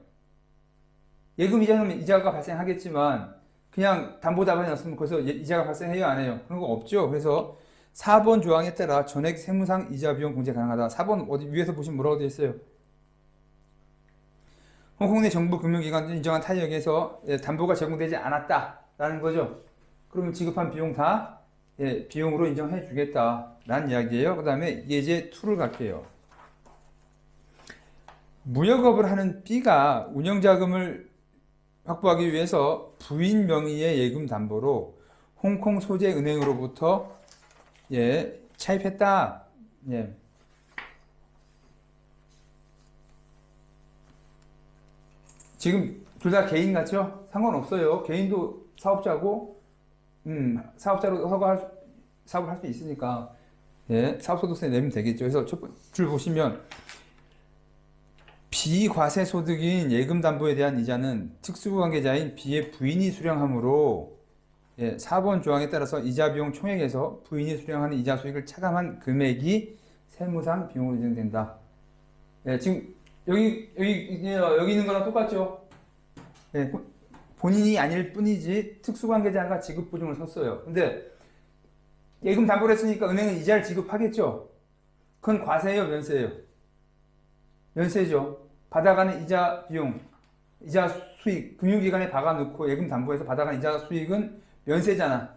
예금 이자는 이자가 발생하겠지만 그냥 담보 자본이 없으면 거기서 이자가 발생해요, 안 해요? 그런 거 없죠. 그래서 4번 조항에 따라 전액 세무상 이자 비용 공제 가능하다. 4번 어디 위에서 보시면 뭐라고 되어 있어요? 홍콩 내 정부 금융기관 인정한 타지역에서 담보가 제공되지 않았다라는 거죠. 그러면 지급한 비용 다 비용으로 인정해 주겠다라는 이야기예요. 그 다음에 예제 2를 갈게요. 무역업을 하는 B가 운영자금을 확보하기 위해서 부인 명의의 예금 담보로 홍콩 소재 은행으로부터 차입했다. 지금 둘 다 개인 같죠? 상관없어요. 개인도 사업자고, 사업자로 사업을 할 수 있으니까, 사업소득세 내면 되겠죠. 그래서 첫 줄 보시면, 비과세 소득인 예금 담보에 대한 이자는 특수관계자인 B의 부인이 수령하므로, 4번 조항에 따라서 이자 비용 총액에서 부인이 수령하는 이자 수익을 차감한 금액이 세무상 비용으로 인정된다. 지금 여기 있는 거랑 똑같죠? 본인이 아닐 뿐이지 특수관계자가 지급 보증을 섰어요. 근데 예금 담보를 했으니까 은행은 이자를 지급하겠죠? 그건 과세예요, 면세예요? 면세죠. 받아가는 이자 비용, 이자 수익, 금융기관에 박아놓고 예금 담보해서 받아가는 이자 수익은 면세잖아.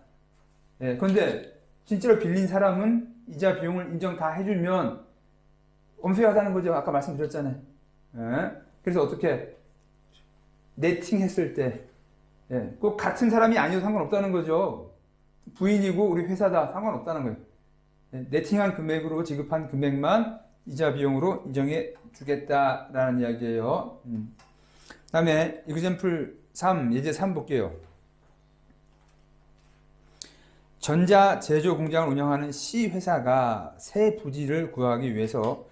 그런데 진짜로 빌린 사람은 이자 비용을 인정 다 해주면 엄수하다는 거죠. 아까 말씀드렸잖아요. 그래서 어떻게 네팅했을 때 꼭 같은 사람이 아니어도 상관없다는 거죠. 부인이고 우리 회사다 상관없다는 거예요. 네팅한 금액으로 지급한 금액만 이자 비용으로 인정해 주겠다라는 이야기예요. 다음에 example 3, 예제 3 볼게요. 전자 제조 공장을 운영하는 C 회사가 새 부지를 구하기 위해서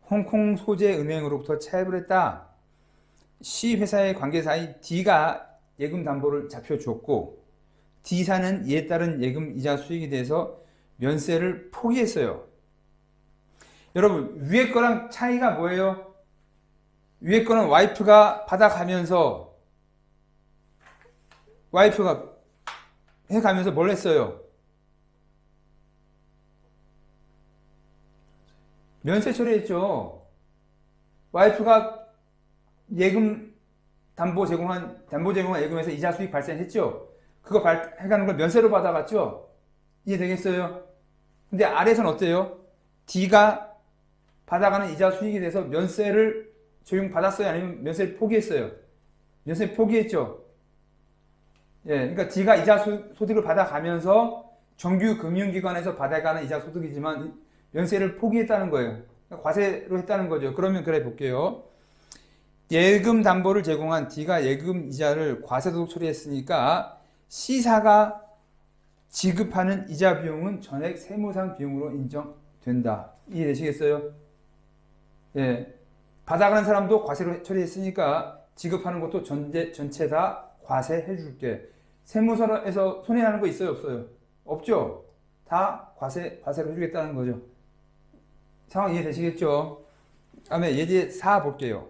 홍콩 소재 은행으로부터 차입을 했다. C 회사의 관계사인 D가 예금 담보를 잡혀주었고 D사는 이에 따른 예금 이자 수익에 대해서 면세를 포기했어요. 여러분 위에 거랑 차이가 뭐예요? 위에 거는 와이프가 받아가면서 와이프가 해가면서 뭘 했어요? 면세 처리했죠. 와이프가 예금 담보 제공한 예금에서 이자 수익 발생했죠. 그거 해가는 걸 면세로 받아갔죠. 이해되겠어요? 근데 아래에서는 어때요? D가 받아가는 이자 수익에 대해서 면세를 적용받았어요? 아니면 면세를 포기했어요? 면세 포기했죠. 그러니까 D가 이자 소득을 받아가면서 정규 금융기관에서 받아가는 이자 소득이지만 면세를 포기했다는 거예요. 그러니까 과세로 했다는 거죠. 그러면 그래 볼게요. 예금 담보를 제공한 D가 예금 이자를 과세소득 처리했으니까 C사가 지급하는 이자 비용은 전액 세무상 비용으로 인정된다. 이해되시겠어요? 받아가는 사람도 과세로 처리했으니까 지급하는 것도 전체 다 과세해 줄게. 세무서에서 손해나는 거 있어요, 없어요? 없죠? 다 과세로 해주겠다는 거죠. 상황 이해되시겠죠? 다음에 예제 4 볼게요.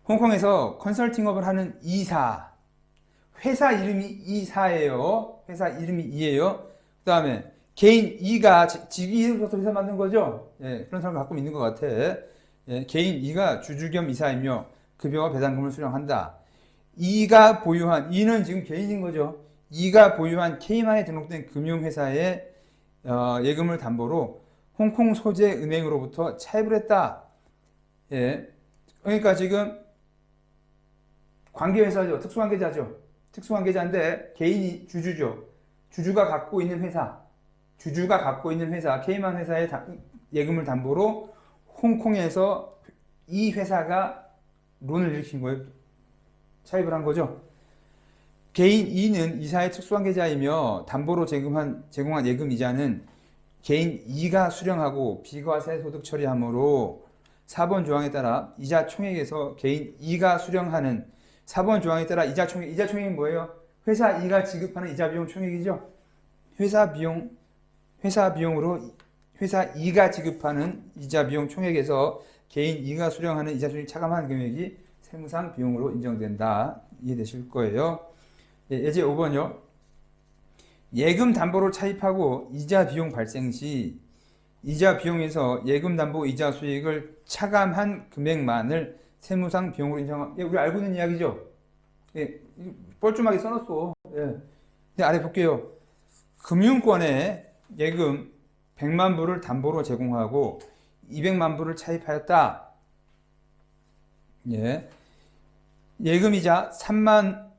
홍콩에서 컨설팅업을 하는 E사. 회사 이름이 E사예요. 회사 이름이 E예요. 그 다음에 개인 E가 이름부터 회사 만든 거죠? 그런 사람 가끔 있는 것 같아. 개인 E가 주주 겸 이사이며 급여와 배당금을 수령한다. E가 보유한, E는 지금 개인인 거죠. E가 보유한 K만에 등록된 금융회사에 예금을 담보로 홍콩 소재 은행으로부터 차입을 했다. 예. 그러니까 지금 관계회사죠. 특수관계자죠. 특수관계자인데 개인이 주주죠. 주주가 갖고 있는 회사, 케이만 회사의 예금을 담보로 홍콩에서 이 회사가 론을 일으킨 거예요. 차입을 한 거죠. 개인 E는 이사의 특수관계자이며 담보로 제공한 예금 이자는 개인 E가 수령하고 비과세 소득 처리하므로 4번 조항에 따라 이자 총액에서 개인 E가 수령하는 4번 조항에 따라 이자 총액이 뭐예요? 회사 E가 지급하는 이자 비용 총액이죠. 회사 비용으로 회사 E가 지급하는 이자 비용 총액에서 개인 E가 수령하는 이자 총액 차감한 금액이 세무상 비용으로 인정된다. 이해되실 거예요. 예제 5번요. 예금 담보로 차입하고 이자 비용 발생 시 이자 비용에서 예금 담보 이자 수익을 차감한 금액만을 세무상 비용으로 인정한. 우리 알고 있는 이야기죠. 뻘쭘하게 써놨어. 근데 아래 볼게요. 금융권에 예금 100만 불을 담보로 제공하고 200만 불을 차입하였다. 예금이자 3만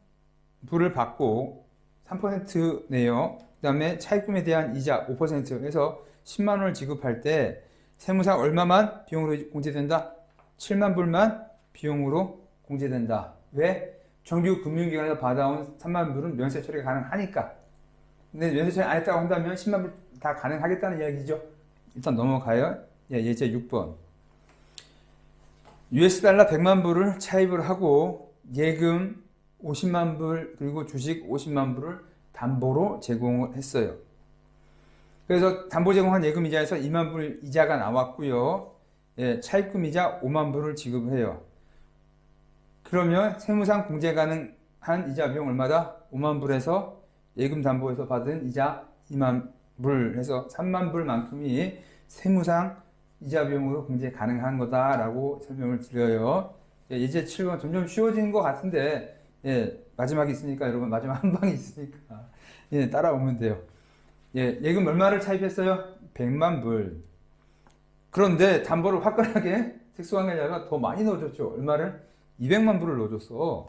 불을 받고 3% 내요. 그 다음에 차입금에 대한 이자 5% 해서 10만 원을 지급할 때 세무상 얼마만 비용으로 공제된다? 7만 불만 비용으로 공제된다. 왜? 정규 금융기관에서 받아온 3만 불은 면세 처리가 가능하니까. 근데 면세 처리 안 했다고 한다면 10만 불 다 가능하겠다는 이야기죠. 일단 넘어가요. 예제 6번. US 달러 100만 불을 차입을 하고 예금 50만 불 그리고 주식 50만 불을 담보로 제공을 했어요. 그래서 담보 제공한 예금 이자에서 2만 불 이자가 나왔고요. 차입금 이자 5만 불을 지급해요. 그러면 세무상 공제 가능한 이자 비용 얼마다? 5만 불에서 예금 담보에서 받은 이자 2만 불 해서 3만 불만큼이 세무상 이자 비용으로 공제 가능한 거다라고 설명을 드려요. 예제 7번 점점 쉬워지는 것 같은데 마지막이 있으니까 여러분 마지막 한 방이 있으니까 따라오면 돼요. 예금 얼마를 차입했어요? 100만 불. 그런데 담보를 화끈하게 특수관계자가 더 많이 넣어줬죠. 얼마를? 200만 불을 넣어줬어.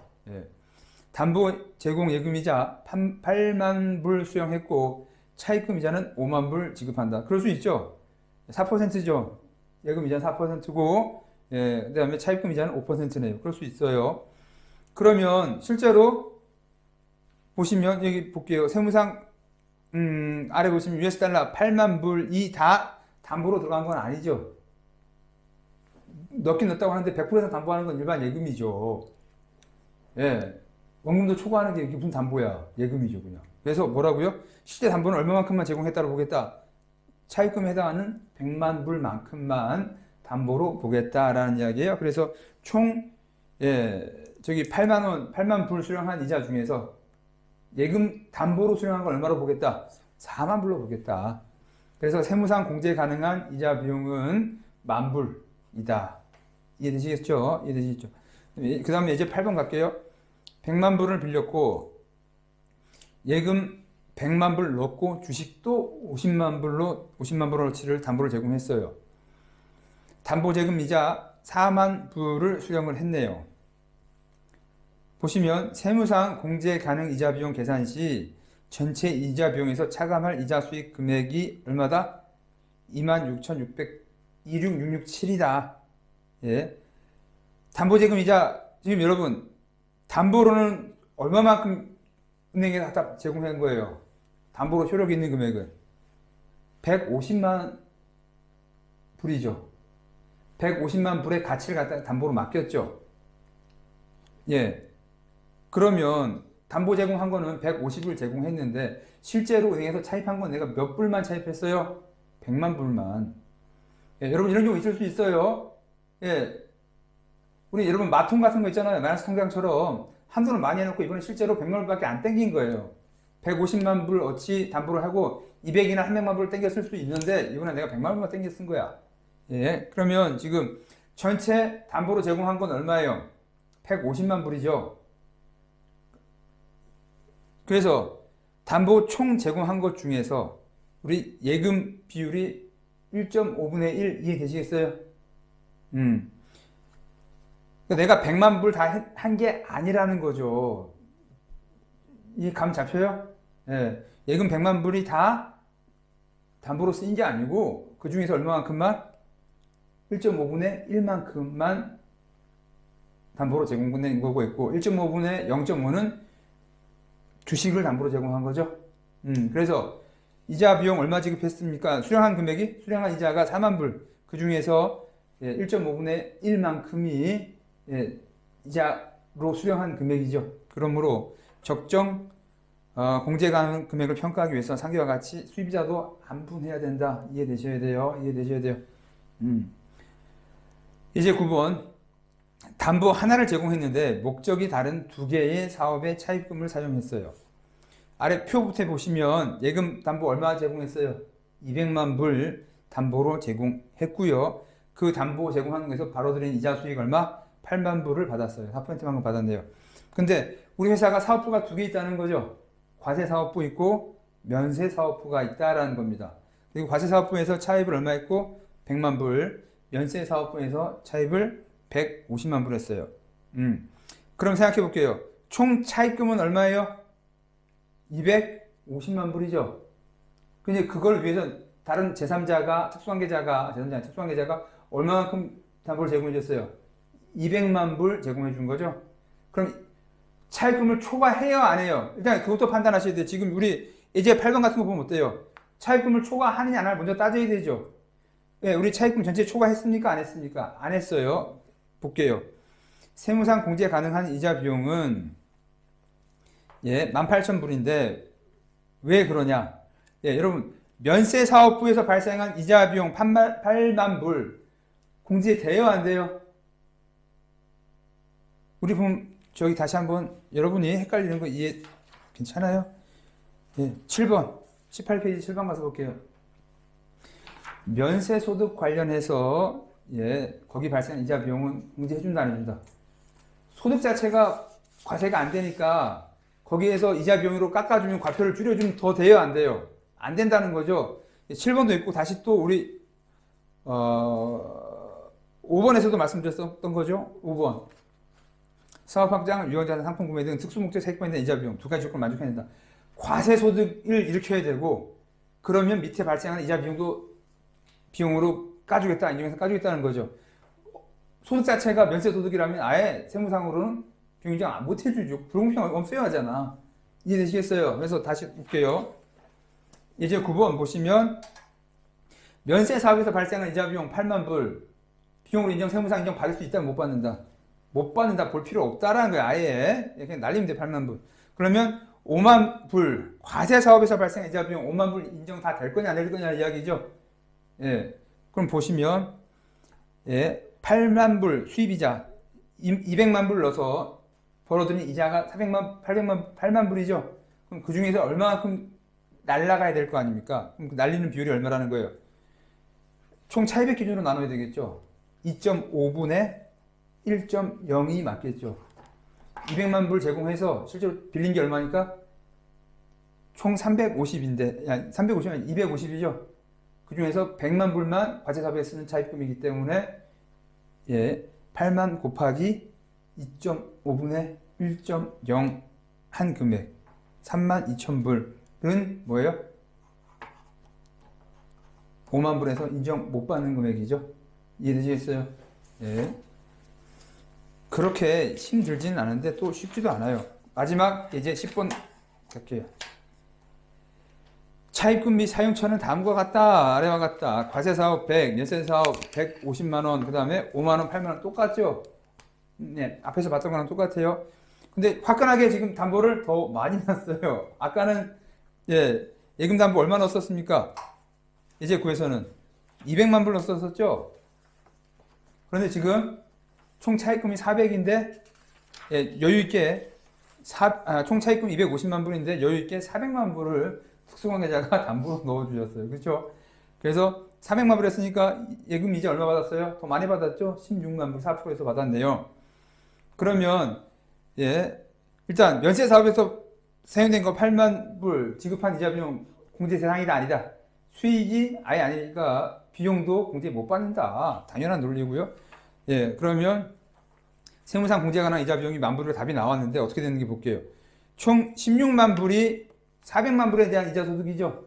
담보 제공 예금이자 8만 불 수령했고 차입금 이자는 5만 불 지급한다. 그럴 수 있죠. 4%죠. 예금 이자는 4%고 그 다음에 차입금 이자는 5%네요. 그럴 수 있어요. 그러면 실제로 보시면 여기 볼게요. 세무상 아래 보시면 US 달러 8만 불이 다 담보로 들어간 건 아니죠. 넣긴 넣었다고 하는데 100% 담보하는 건 일반 예금이죠. 원금도 초과하는 게 무슨 담보야? 예금이죠, 그냥. 그래서 뭐라고요? 실제 담보는 얼마만큼만 제공했다고 보겠다. 차입금에 해당하는 100만 불만큼만 담보로 보겠다라는 이야기예요. 그래서 총 저기 8만 불 수령한 이자 중에서 예금 담보로 수령한 걸 얼마로 보겠다? 4만 불로 보겠다. 그래서 세무상 공제 가능한 이자 비용은 1만 불이다. 이해되시겠죠? 그 다음에 이제 8번 갈게요. 100만 불을 빌렸고 예금 100만 불 넣고 주식도 50만 불어치를 담보로 제공했어요. 담보 제금 이자 4만 불을 수령을 했네요. 보시면 세무상 공제 가능 이자 비용 계산 시 전체 이자 비용에서 차감할 이자 수익 금액이 얼마다? 26,667이다. 담보 제금 이자 지금 여러분 담보로는 얼마만큼 은행에 갖다 제공한 거예요? 담보로 효력 있는 금액은 150만 불이죠. 150만 불의 가치를 갖다 담보로 맡겼죠. 그러면 담보 제공한 거는 150을 제공했는데 실제로 은행에서 차입한 건 내가 몇 불만 차입했어요? 100만 불만. 여러분 이런 경우 있을 수 있어요. 우리 여러분 마통 같은 거 있잖아요. 마이너스 통장처럼 한도는 많이 해놓고 이번에 실제로 100만 불밖에 안 땡긴 거예요. 150만 불 어치 담보를 하고 200이나 300만 불을 땡겼을 수 있는데 이번에 내가 100만 불만 땡겨 쓴 거야. 그러면 지금 전체 담보로 제공한 건 얼마예요? 150만 불이죠. 그래서 담보 총 제공한 것 중에서 우리 예금 비율이 1.5분의 1 이해되시겠어요? 그러니까 내가 100만 불 다 한 게 아니라는 거죠. 이 감 잡혀요? 예. 예금 100만 불이 다 담보로 쓰인 게 아니고 그 중에서 얼마만큼만? 1.5분의 1만큼만 담보로 제공된 거고 있고 1.5분의 0.5는 주식을 담보로 제공한 거죠. 그래서 이자 비용 얼마 지급했습니까? 수령한 금액이 수령한 이자가 4만 불. 그 중에서 1.5분의 1만큼이 이자로 수령한 금액이죠. 그러므로 적정 공제 가능 금액을 평가하기 위해서 상계와 같이 수입이자도 안분해야 된다. 이해되셔야 돼요. 이해되셔야 돼요. 이제 9번. 담보 하나를 제공했는데 목적이 다른 두 개의 사업에 차입금을 사용했어요. 아래 표부터 보시면 예금 담보 얼마 제공했어요? 200만 불 담보로 제공했고요. 그 담보 제공하는 것에서 바로 들인 이자 수익 얼마? 8만 불을 받았어요. 4%만큼 받았네요. 근데 우리 회사가 사업부가 두 개 있다는 거죠. 과세사업부 있고 면세사업부가 있다라는 겁니다. 그리고 과세사업부에서 차입을 얼마 했고? 100만 불. 면세사업부에서 차입을 150만 불 했어요. 그럼 생각해 볼게요. 총 차입금은 얼마예요? 250만 불이죠. 근데 그걸 위해서 다른 제3자가, 특수관계자가 얼마만큼 담보를 제공해 줬어요? 200만 불 제공해 준 거죠. 그럼 차입금을 초과해요, 안 해요? 일단 그것도 판단하셔야 돼요. 지금 우리 예제 8번 같은 거 보면 어때요? 차입금을 초과하느냐 안 하느냐 먼저 따져야 되죠. 예, 우리 차입금 전체 초과했습니까? 안 했습니까? 안 했어요. 볼게요. 세무상 공제 가능한 이자 비용은 18,000불인데 왜 그러냐? 여러분 면세사업부에서 발생한 이자 비용 8만 불 공제돼요, 안 돼요? 우리 보면 저기 다시 한번 여러분이 헷갈리는 거 이해 괜찮아요? 7번 18페이지 7번 가서 볼게요. 면세소득 관련해서 거기 발생한 이자 비용은 공제해준다 안 해준다? 소득 자체가 과세가 안 되니까 거기에서 이자 비용으로 깎아주면 과표를 줄여주면 더 돼요 안 돼요? 안 된다는 거죠. 7번도 있고 다시 또 우리 5번에서도 말씀드렸던 거죠. 5번 사업 확장, 유형자산 상품 구매 등 특수목적 세입권에 대한 이자 비용 두 가지 조건을 만족해야 된다. 과세소득을 일으켜야 되고 그러면 밑에 발생하는 이자 비용으로 까주겠다, 인정해서 까주겠다는 거죠. 소득 자체가 면세소득이라면 아예 세무상으로는 비용 인정 못 해주죠. 불공평 없어야 하잖아. 이해되시겠어요? 그래서 다시 볼게요. 이제 9번 보시면 면세 사업에서 발생한 이자 비용 8만 불 비용으로 인정, 세무상 인정 받을 수 있다면 못 받는다. 못 받는다 볼 필요 없다라는 거야. 아예 그냥 날리면 돼. 8만 불. 그러면 5만 불 과세 사업에서 발생한 이자 비용 5만 불 인정 다 될 거냐 안 될 거냐 이야기죠. 그럼 보시면 8만 불 수입이자 200만 불 넣어서 벌어들인 이자가 8만 불이죠. 그럼 그 중에서 얼마만큼 날라가야 될 거 아닙니까? 그럼 그 날리는 비율이 얼마라는 거예요? 총 차입액 기준으로 나눠야 되겠죠. 2.5분의 1.02 맞겠죠. 200만 불 제공해서 실제로 빌린 게 얼마니까? 총 350인데, 350은 250이죠. 그 중에서 100만 불만 과세사업에 쓰는 차입금이기 때문에 8만 곱하기 2.5분의 1.0 한 금액 32,000불은 뭐예요? 5만 불에서 인정 못 받는 금액이죠. 이해되시겠어요? 그렇게 힘들지는 않은데 또 쉽지도 않아요. 마지막 이제 10번 갈게요. 차입금 및 사용처는 다음과 같다. 아래와 같다. 과세사업 100, 면세사업 150만원, 그 다음에 5만원, 8만원 똑같죠? 앞에서 봤던 거랑 똑같아요. 근데 화끈하게 지금 담보를 더 많이 놨어요. 아까는 예금 담보 얼마 넣었습니까? 이제 구에서는 200만 불 넣었었죠? 그런데 지금 총 차입금이 400인데 여유있게 총 차입금 250만 불인데 여유있게 400만 불을 특수관계자가 담보로 넣어주셨어요. 그렇죠? 그래서 400만 불 했으니까 예금 이자 얼마 받았어요? 더 많이 받았죠? 16만 불 4%에서 받았네요. 그러면 일단 면세 사업에서 사용된 거 8만 불 지급한 이자 비용 공제 대상이다 아니다? 수익이 아예 아니니까 비용도 공제 못 받는다. 당연한 논리고요. 예, 그러면 세무상 공제가 관한 이자 비용이 10,000불로 답이 나왔는데 어떻게 되는지 볼게요. 총 16만 불이 400만 불에 대한 이자 소득이죠.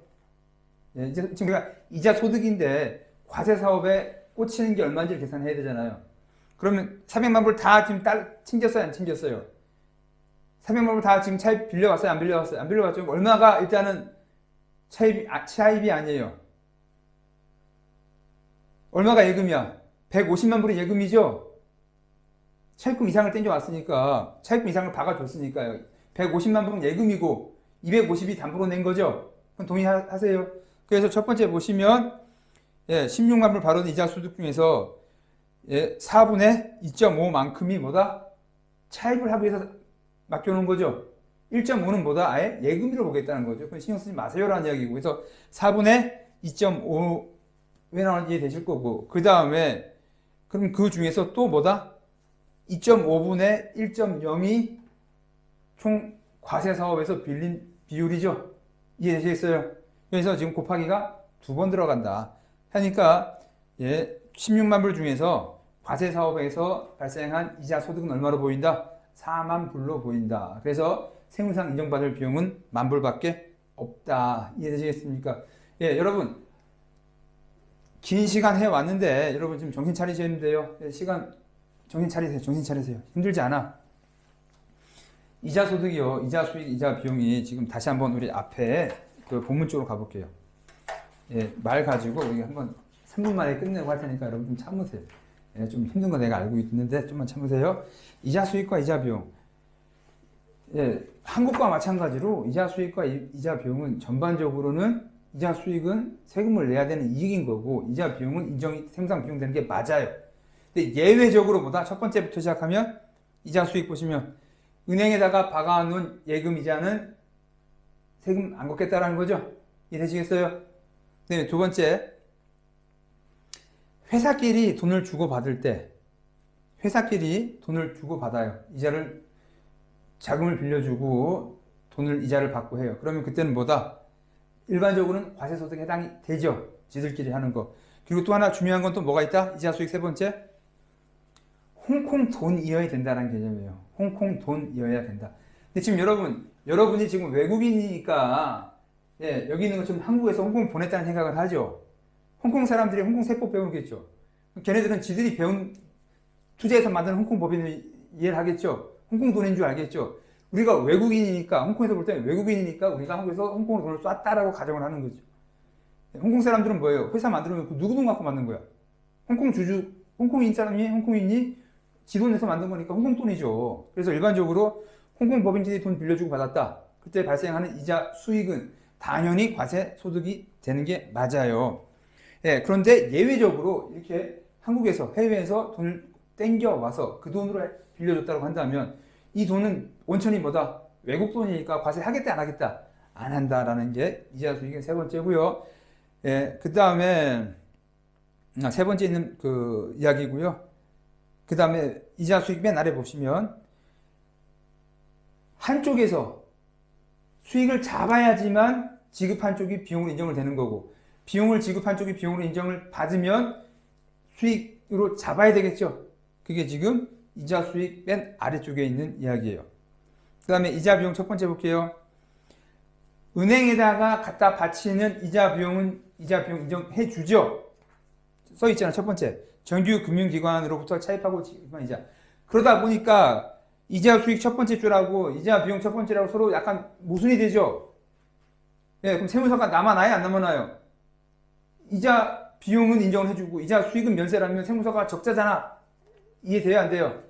예, 지금 우리가 이자 소득인데 과세 사업에 꽂히는 게 얼마인지 계산해야 되잖아요. 그러면 400만 불 다 지금 챙겼어요, 안 챙겼어요? 400만 불 다 지금 차입 빌려왔어요, 안 빌려왔어요? 안 빌려왔죠. 얼마가 일단은 차입이 아니에요. 얼마가 예금이야? 150만 불이 예금이죠? 차입금 이상을 땡겨왔으니까, 차입금 이상을 박아줬으니까요. 150만 불은 예금이고, 250이 담보로 낸 거죠? 그럼 동의하세요? 그래서 첫 번째 보시면, 예, 16만 불 바로 이자 소득 중에서, 예, 4분의 2.5만큼이 뭐다? 차입을 하기 위해서 맡겨놓은 거죠? 1.5는 뭐다? 아예 예금으로 보겠다는 거죠. 그건 신경 쓰지 마세요라는 이야기고. 그래서 4분의 2.5 왜 나오는지 이해되실 거고. 그 다음에, 그럼 그 중에서 또 뭐다? 2.5분의 1.0이 총 과세 사업에서 빌린 비율이죠. 이해되시겠어요? 그래서 지금 곱하기가 2번 들어간다. 하니까, 예, 16만 불 중에서 과세 사업에서 발생한 이자 소득은 얼마로 보인다? 4만 불로 보인다. 그래서 세무상 인정받을 비용은 10,000불밖에 없다. 이해되시겠습니까? 예, 여러분 긴 시간 해왔는데 여러분 지금 정신 차리셔야 돼요. 예, 시간 정신 차리세요. 정신 차리세요. 힘들지 않아. 이자 소득이요. 이자 수익, 이자 비용이 지금 다시 한번 우리 앞에 그 본문 쪽으로 가볼게요. 예, 말 가지고 우리 한번 3분 만에 끝내고 할 테니까 여러분 좀 참으세요. 예, 좀 힘든 거 내가 알고 있는데 좀만 참으세요. 이자 수익과 이자 비용. 예, 한국과 마찬가지로 이자 수익과 이자 비용은 전반적으로는 이자 수익은 세금을 내야 되는 이익인 거고 이자 비용은 세무상 비용 되는 게 맞아요. 근데 예외적으로 보다 첫 번째부터 시작하면 이자 수익 보시면 은행에다가 박아놓은 예금 이자는 세금 안 걷겠다라는 거죠. 이해되시겠어요? 네, 두 번째 회사끼리 돈을 주고받을 때 회사끼리 돈을 주고받아요. 이자를 자금을 빌려주고 돈을 이자를 받고 해요. 그러면 그때는 뭐다? 일반적으로는 과세소득에 해당이 되죠. 지들끼리 하는 거. 그리고 또 하나 중요한 건 또 뭐가 있다? 이자 수익 세 번째. 홍콩 돈이어야 된다는 개념이에요. 홍콩 돈이어야 된다. 근데 지금 여러분이 지금 외국인이니까 예, 여기 있는 것처럼 한국에서 홍콩 보냈다는 생각을 하죠. 홍콩 사람들이 홍콩 세법 배우겠죠. 걔네들은 지들이 배운 투자해서 만든 홍콩 법인을 이해를 하겠죠. 홍콩 돈인 줄 알겠죠. 우리가 외국인이니까 홍콩에서 볼 때는 외국인이니까 우리가 한국에서 홍콩으로 돈을 쐈다라고 가정을 하는 거죠. 홍콩 사람들은 뭐예요? 회사 만들어놓고 누구 돈 갖고 만든 거야? 홍콩 주주, 홍콩인 사람이 홍콩인이 지 돈 내서 만든 거니까 홍콩 돈이죠. 그래서 일반적으로 홍콩 법인들이 돈 빌려주고 받았다. 그때 발생하는 이자 수익은 당연히 과세 소득이 되는 게 맞아요. 예, 그런데 예외적으로 이렇게 한국에서 해외에서 돈을 땡겨와서 그 돈으로 빌려줬다고 한다면 이 돈은 원천이 뭐다? 외국 돈이니까 과세 하겠다 안 하겠다? 안 한다라는 게 이자 수익의 세 번째고요. 예, 그 다음에 세 번째 있는 그 이야기고요. 그 다음에 이자 수익 맨 아래 보시면 한쪽에서 수익을 잡아야지만 지급한 쪽이 비용으로 인정을 되는 거고 비용을 지급한 쪽이 비용으로 인정을 받으면 수익으로 잡아야 되겠죠. 그게 지금 이자 수익 맨 아래쪽에 있는 이야기예요. 그 다음에 이자 비용 첫 번째 볼게요. 은행에다가 갖다 바치는 이자 비용 인정해 주죠. 써 있잖아. 첫 번째. 정규 금융기관으로부터 차입하고 지급한 이자. 그러다 보니까 이자 수익 첫 번째 줄하고 이자 비용 첫 번째라고 서로 약간 모순이 되죠. 예, 그럼 세무서가 남아나요? 안 남아나요? 이자 비용은 인정을 해주고 이자 수익은 면세라면 세무서가 적자잖아. 이해돼요? 안 돼요?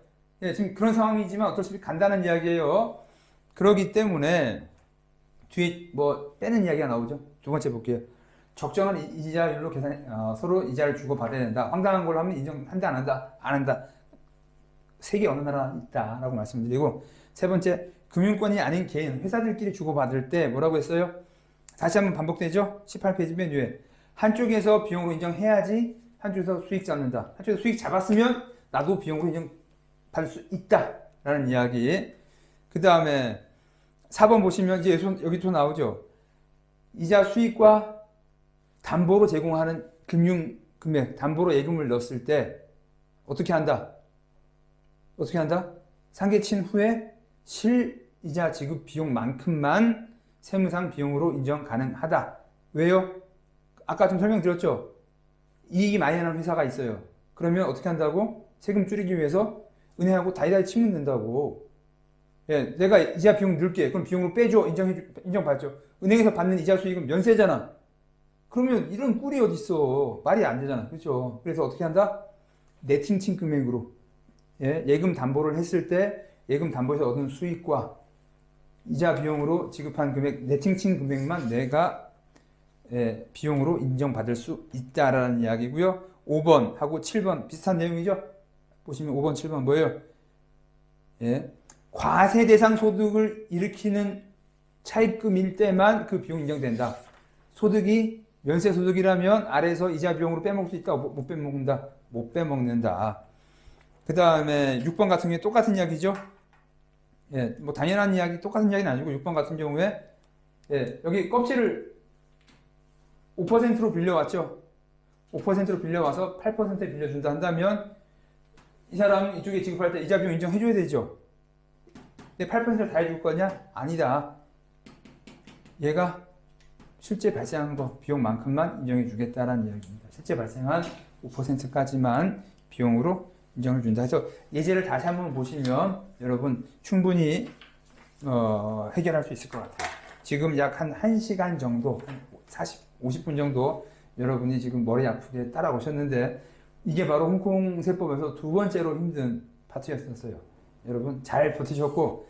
예, 지금 그런 상황이지만 어차피 간단한 이야기예요. 그러기 때문에 뒤에 뭐 빼는 이야기가 나오죠. 두 번째 볼게요. 적정한 이자율로 서로 이자를 주고 받아야 된다. 황당한 걸로 하면 인정한다 안 한다? 안 한다. 세계 어느 나라 있다라고 말씀드리고 세 번째 금융권이 아닌 개인 회사들끼리 주고 받을 때 뭐라고 했어요? 다시 한번 반복되죠. 18페이지 맨 위에 한쪽에서 비용으로 인정해야지 한쪽에서 수익 잡는다. 한쪽에서 수익 잡았으면 나도 비용으로 인정받을 수 있다라는 이야기. 그 다음에 4번 보시면 이제 여기 또 나오죠. 이자 수익과 담보로 제공하는 금융금액, 담보로 예금을 넣었을 때 어떻게 한다? 어떻게 한다? 상계친 후에 실이자 지급 비용만큼만 세무상 비용으로 인정 가능하다. 왜요? 아까 좀 설명드렸죠? 이익이 많이 나는 회사가 있어요. 그러면 어떻게 한다고? 세금 줄이기 위해서 은행하고 다이다이 치면 된다고. 예, 내가 이자 비용 넣을게. 그럼 비용으로 빼줘. 인정받죠. 은행에서 받는 이자 수익은 면세잖아. 그러면 이런 꿀이 어딨어. 말이 안 되잖아. 그렇죠? 그래서 어떻게 한다? 네팅친 금액으로. 예, 예금 담보를 했을 때 예금 담보에서 얻은 수익과 이자 비용으로 지급한 금액, 네팅친 금액만 내가 비용으로 인정받을 수 있다라는 이야기고요. 5번하고 7번 비슷한 내용이죠. 보시면 5번, 7번 뭐예요? 예, 과세 대상 소득을 일으키는 차입금일 때만 그 비용 인정된다. 소득이 면세 소득이라면 아래에서 이자 비용으로 빼먹을 수 있다. 못 빼먹는다. 못 빼먹는다. 그 다음에 6번 같은 경우에 똑같은 이야기죠. 예, 뭐 당연한 이야기, 똑같은 이야기는 아니고 6번 같은 경우에 예, 여기 껍질을 5%로 빌려왔죠. 5%로 빌려와서 8%에 빌려준다 한다면 이 사람 이쪽에 지급할 때 이자 비용 인정해줘야 되죠. 근데 8%를 다 해줄 거냐? 아니다. 얘가 실제 발생한 거 비용만큼만 인정해 주겠다라는 이야기입니다. 실제 발생한 5%까지만 비용으로 인정을 준다 해서 예제를 다시 한번 보시면 여러분 충분히 해결할 수 있을 것 같아요. 지금 약 한 1시간 정도, 50분 정도 여러분이 지금 머리 아프게 따라오셨는데 이게 바로 홍콩 세법에서 두 번째로 힘든 파트였었어요. 여러분 잘 버티셨고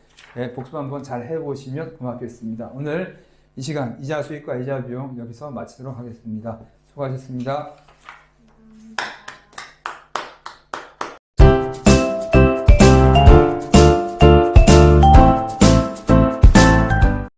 복습 한번 잘 해보시면 고맙겠습니다. 오늘 이 시간 이자 수익과 이자 비용 여기서 마치도록 하겠습니다. 수고하셨습니다.